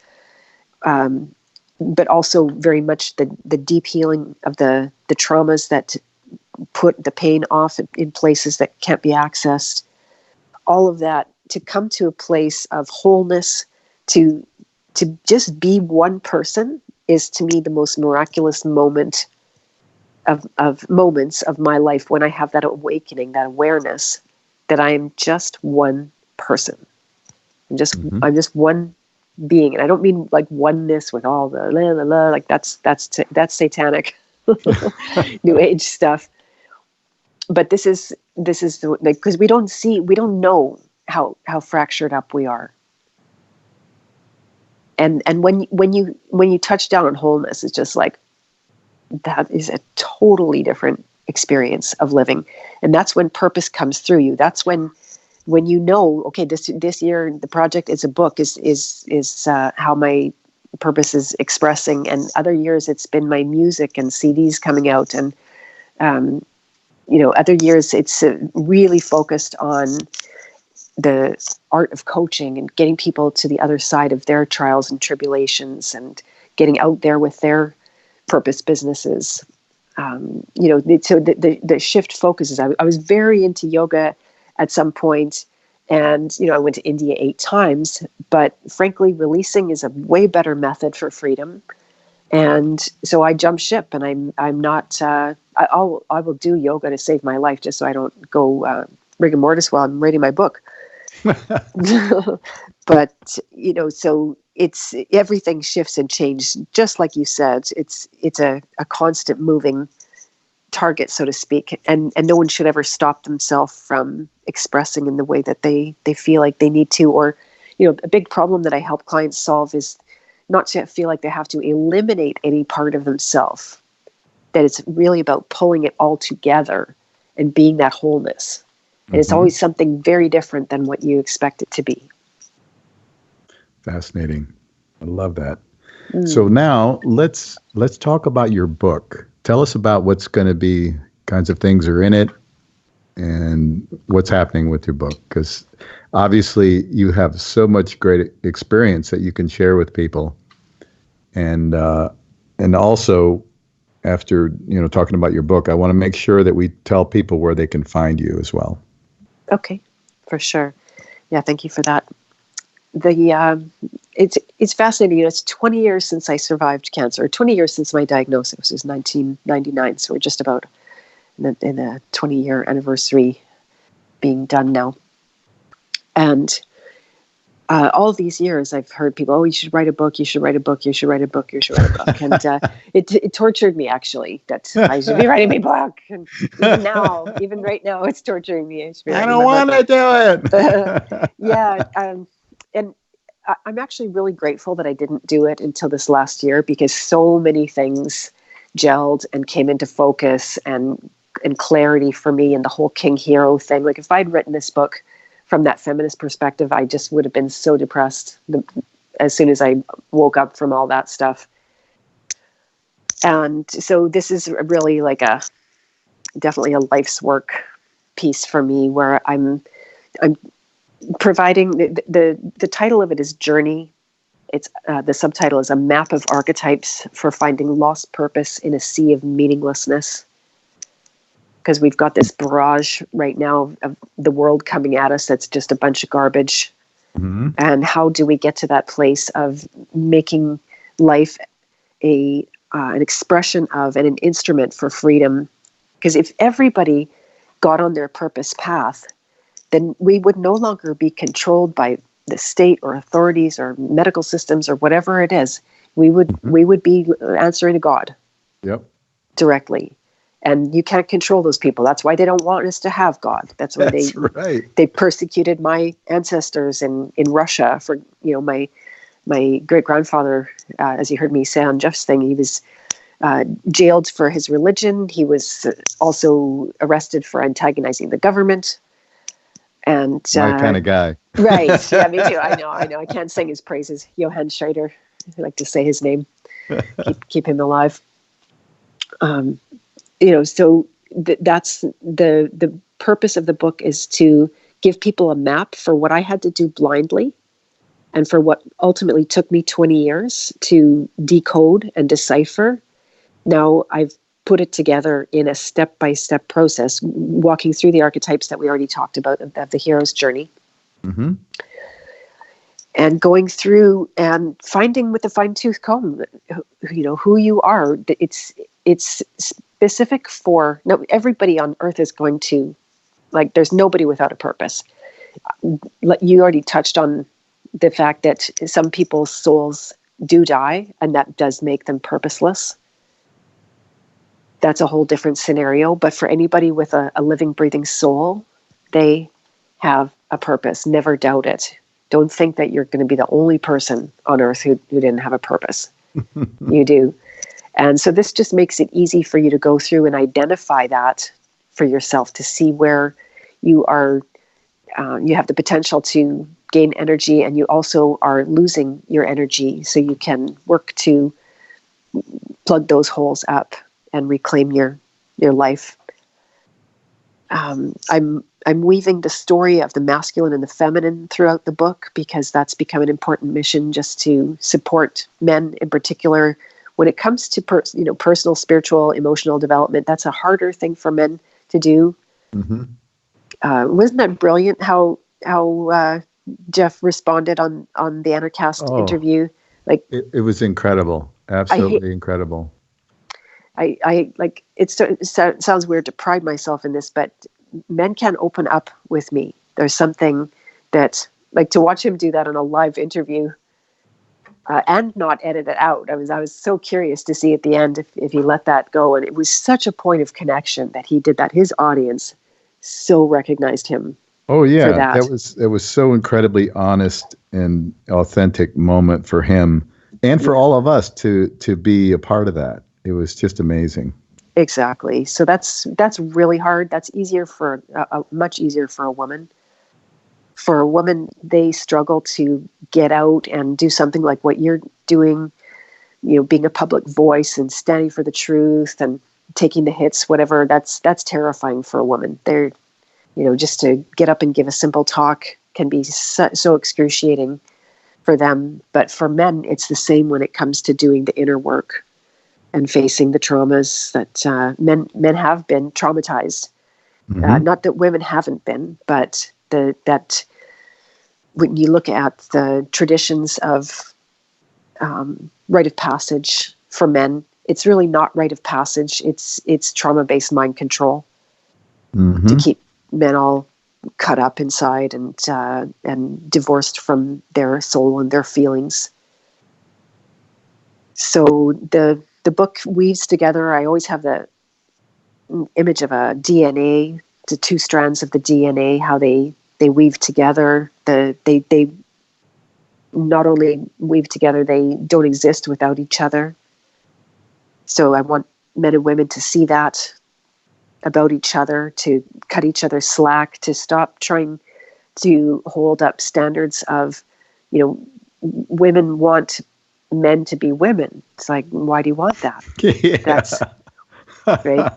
but also very much the deep healing of the traumas that put the pain off in places that can't be accessed. All of that, to come to a place of wholeness, to just be one person, is to me the most miraculous moment of moments of my life when I have that awakening, that awareness that I am just one person. I'm just one being, and I don't mean like oneness with all the la la la, like that's satanic, new age stuff. But this is because we don't know how fractured up we are. And when you touch down on wholeness, it's just like, that is a totally different experience of living. And that's when purpose comes through you. That's when you know, okay, this year the project is a book, is how my purpose is expressing, and other years it's been my music and CDs coming out, and other years it's really focused on the art of coaching and getting people to the other side of their trials and tribulations and getting out there with their purpose businesses. So the shift focuses. I was very into yoga at some point, and I went to India 8 times. But frankly, releasing is a way better method for freedom. And so I jumped ship, and I'm not. I will do yoga to save my life, just so I don't go rigor mortis while I'm writing my book. But so it's everything shifts and changes, just like you said. It's a constant moving target, so to speak, and no one should ever stop themselves from expressing in the way that they feel like they need to. Or a big problem that I help clients solve is not to feel like they have to eliminate any part of themselves, that it's really about pulling it all together and being that wholeness. And it's always something very different than what you expect it to be. Fascinating. I love that. So now let's talk about your book. Tell us about what's going to be, kinds of things are in it, and what's happening with your book. Because obviously you have so much great experience that you can share with people. And also, after talking about your book, I want to make sure that we tell people where they can find you as well. Okay, for sure. Yeah, thank you for that. It's fascinating. It's 20 years since I survived cancer, or 20 years since my diagnosis. It was 1999, so we're just about in a 20-year anniversary being done now. And all these years, I've heard people, "Oh, you should write a book. You should write a book. You should write a book. You should write a book." And it tortured me, actually, that I should be writing my book. And even right now, it's torturing me. I don't want to do it. Yeah. And I'm actually really grateful that I didn't do it until this last year, because so many things gelled and came into focus and clarity for me, and the whole king hero thing. Like, if I'd written this book from that feminist perspective, I just would have been so depressed as soon as I woke up from all that stuff. And so this is really like definitely a life's work piece for me, where I'm providing the title of it is Journey. It's the subtitle is A Map of Archetypes for Finding Lost Purpose in a Sea of Meaninglessness. Because we've got this barrage right now of the world coming at us that's just a bunch of garbage. Mm-hmm. And how do we get to that place of making life an expression of and an instrument for freedom? Because if everybody got on their purpose path, then we would no longer be controlled by the state or authorities or medical systems or whatever it is. We would be answering to God. Yep. Directly. And you can't control those people. That's why they don't want us to have God. That's why they persecuted my ancestors in Russia for, my great grandfather, as you heard me say on Jeff's thing, he was jailed for his religion. He was also arrested for antagonizing the government. And my kind of guy. Right. Yeah, me too. I know. I can't sing his praises. Johann Scheider. I like to say his name. Keep him alive. So that's the purpose of the book, is to give people a map for what I had to do blindly, and for what ultimately took me 20 years to decode and decipher. Now I've put it together in a step-by-step process, walking through the archetypes that we already talked about of the hero's journey. Mm-hmm. And going through and finding with a fine-tooth comb, who you are. It's specific for, no, everybody on earth is going to, like, there's nobody without a purpose. You already touched on the fact that some people's souls do die, and that does make them purposeless. That's a whole different scenario. But for anybody with a living, breathing soul, they have a purpose. Never doubt it. Don't think that you're going to be the only person on earth who didn't have a purpose. You do. And so this just makes it easy for you to go through and identify that for yourself, to see where you are, you have the potential to gain energy, and you also are losing your energy, so you can work to plug those holes up and reclaim your life. I'm weaving the story of the masculine and the feminine throughout the book, because that's become an important mission, just to support men in particular when it comes to personal, spiritual, emotional development. That's a harder thing for men to do. Mm-hmm. Wasn't that brilliant how Jeff responded on the Anarchast interview? Like, it was incredible, absolutely incredible. I like, it sounds weird to pride myself in this, but men can open up with me. There's something that, like, to watch him do that on a live interview and not edit it out. I was so curious to see at the end if he let that go. And it was such a point of connection that he did that. His audience so recognized him. Oh yeah, that was so incredibly honest and authentic moment for him, and for all of us to be a part of that. It was just amazing. Exactly. So that's really hard. That's easier for much easier for a woman. For a woman, they struggle to get out and do something like what you're doing, being a public voice and standing for the truth and taking the hits, whatever. That's terrifying for a woman. They're, just to get up and give a simple talk can be so excruciating for them. But for men, it's the same when it comes to doing the inner work and facing the traumas that men have been traumatized. Mm-hmm. Not that women haven't been, but that when you look at the traditions of rite of passage for men, it's really not rite of passage. It's trauma-based mind control to keep men all cut up inside and divorced from their soul and their feelings. So the book weaves together. I always have the image of a DNA, the two strands of the DNA, how they weave together. They not only weave together, they don't exist without each other. So I want men and women to see that about each other, to cut each other slack, to stop trying to hold up standards of, women want men to be women. It's like, why do you want that? Yeah. That's right.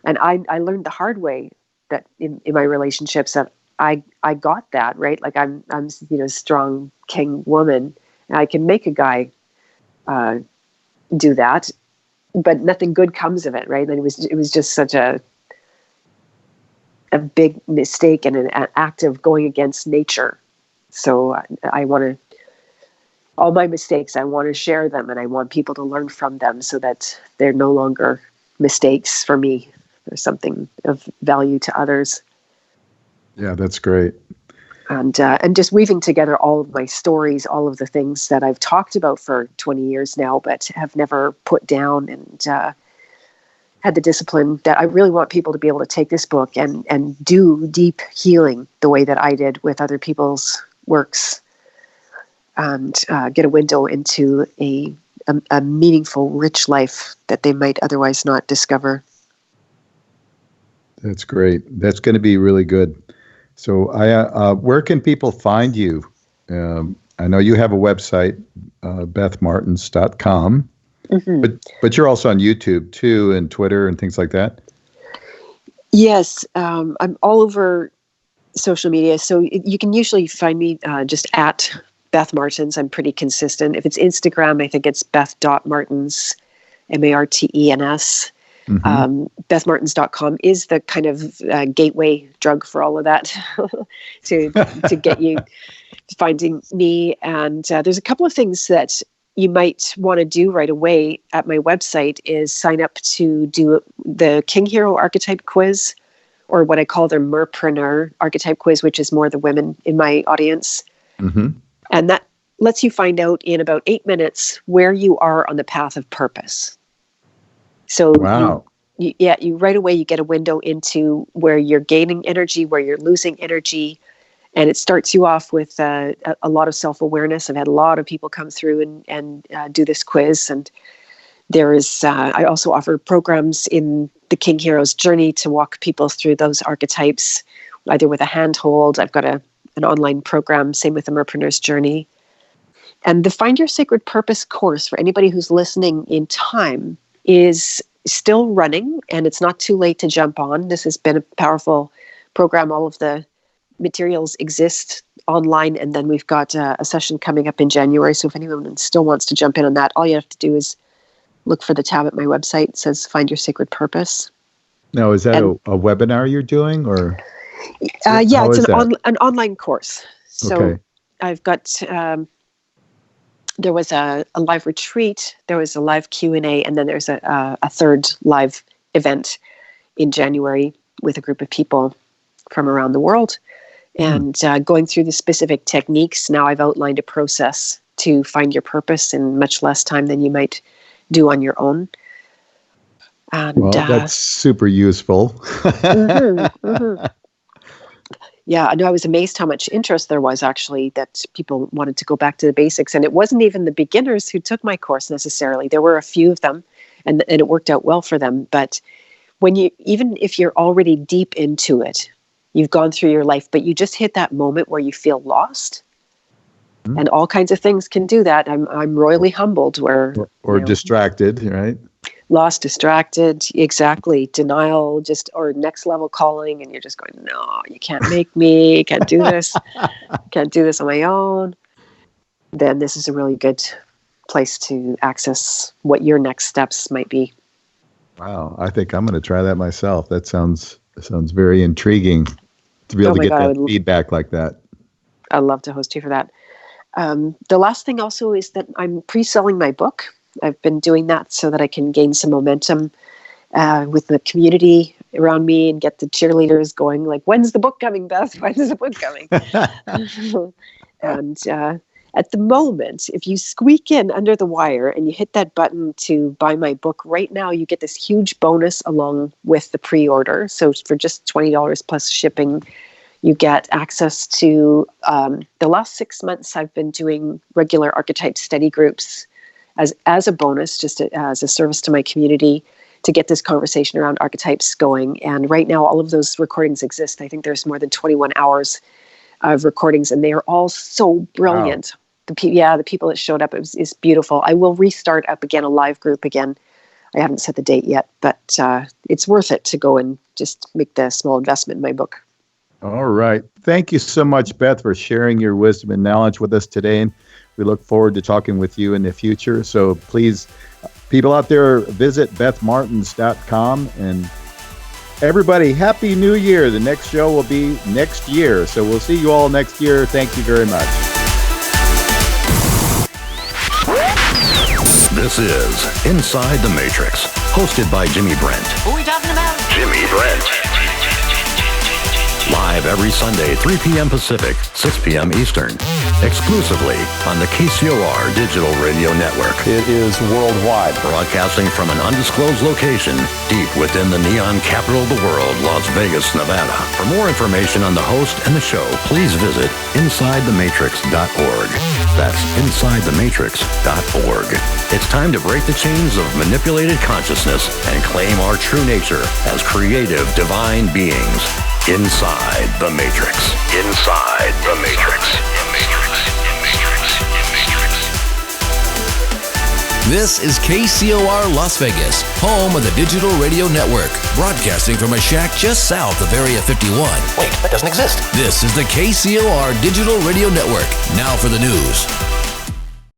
And I learned the hard way that in my relationships that I got that, right? Like I'm strong king woman, and I can make a guy do that, but nothing good comes of it, right? And it was just such a big mistake and an act of going against nature. So I want to, all my mistakes, I want to share them, and I want people to learn from them so that they're no longer mistakes for me. There's something of value to others. Yeah, that's great. And just weaving together all of my stories, all of the things that I've talked about for 20 years now, but have never put down, and had the discipline that I really want people to be able to take this book and do deep healing the way that I did with other people's works, and get a window into a meaningful, rich life that they might otherwise not discover. That's great. That's going to be really good. So where can people find you? I know you have a website, BethMartens.com, mm-hmm. but you're also on YouTube too, and Twitter and things like that. Yes, I'm all over social media. So you can usually find me just at Beth Martens. I'm pretty consistent. If it's Instagram, I think it's Beth.Martens, Martens. Mm-hmm. BethMartens.com is the kind of gateway drug for all of that to get you finding me. And there's a couple of things that you might want to do right away at my website is sign up to do the King Hero Archetype Quiz, or what I call their Merpreneur Archetype Quiz, which is more the women in my audience. Mm-hmm. And that lets you find out in about 8 minutes where you are on the path of purpose. So Wow. you right away, you get a window into where you're gaining energy, where you're losing energy. And it starts you off with a lot of self-awareness. I've had a lot of people come through and do this quiz. And there is, I also offer programs in the King Hero's Journey to walk people through those archetypes, either with a handhold. I've got an online program, same with the Merpreneur's Journey. And the Find Your Sacred Purpose course, for anybody who's listening in time, is still running, and it's not too late to jump on. This has been a powerful program. All of the materials exist online, and then we've got a session coming up in January. So if anyone still wants to jump in on that, all you have to do is look for the tab at my website. It says Find Your Sacred Purpose. Now, is that a webinar you're doing, or? Yeah, it's an online course. So okay. I've got, there was a live retreat, there was a live Q&A, and then there's a third live event in January with a group of people from around the world. And going through the specific techniques, now I've outlined a process to find your purpose in much less time than you might do on your own. And, well, that's super useful. Yeah, I know. I was amazed how much interest there was, actually, that people wanted to go back to the basics. And it wasn't even the beginners who took my course necessarily. There were a few of them, and it worked out well for them. But even if you're already deep into it, you've gone through your life, but you just hit that moment where you feel lost. And all kinds of things can do that. I'm royally humbled where... Or distracted, right? Lost, distracted, exactly. Denial, or next level calling, and you're just going, no, you can't make me, you can't do this, can't do this on my own. Then this is a really good place to access what your next steps might be. Wow, I think I'm going to try that myself. That sounds very intriguing to be able to get that feedback like that. I'd love to host you for that. The last thing also is that I'm pre-selling my book. I've been doing that so that I can gain some momentum with the community around me and get the cheerleaders going, like, when's the book coming, Beth? When's the book coming? And at the moment, if you squeak in under the wire and you hit that button to buy my book right now, you get this huge bonus along with the pre-order. So for just $20 plus shipping, you get access to the last 6 months I've been doing regular archetype study groups as a bonus, just as a service to my community, to get this conversation around archetypes going. And right now, all of those recordings exist. I think there's more than 21 hours of recordings, and they are all so brilliant. Wow. The people that showed up, is beautiful. I will restart up again, a live group again. I haven't set the date yet, but it's worth it to go and just make the small investment in my book. All right. Thank you so much, Beth, for sharing your wisdom and knowledge with us today. And we look forward to talking with you in the future. So please, people out there, visit bethmartens.com. And everybody, Happy New Year. The next show will be next year. So we'll see you all next year. Thank you very much. This is Inside the Matrix, hosted by Jimmy Brent. Who are we talking about? Jimmy Brent. Live every Sunday, 3 p.m. Pacific, 6 p.m. Eastern. Exclusively on the KCOR Digital Radio Network. It is worldwide. Broadcasting from an undisclosed location deep within the neon capital of the world, Las Vegas, Nevada. For more information on the host and the show, please visit InsideTheMatrix.org. That's InsideTheMatrix.org. It's time to break the chains of manipulated consciousness and claim our true nature as creative, divine beings. Inside the Matrix. Inside the Matrix. This is KCOR Las Vegas, home of the Digital Radio Network, broadcasting from a shack just south of Area 51. Wait, that doesn't exist. This is the KCOR Digital Radio Network. Now for the news.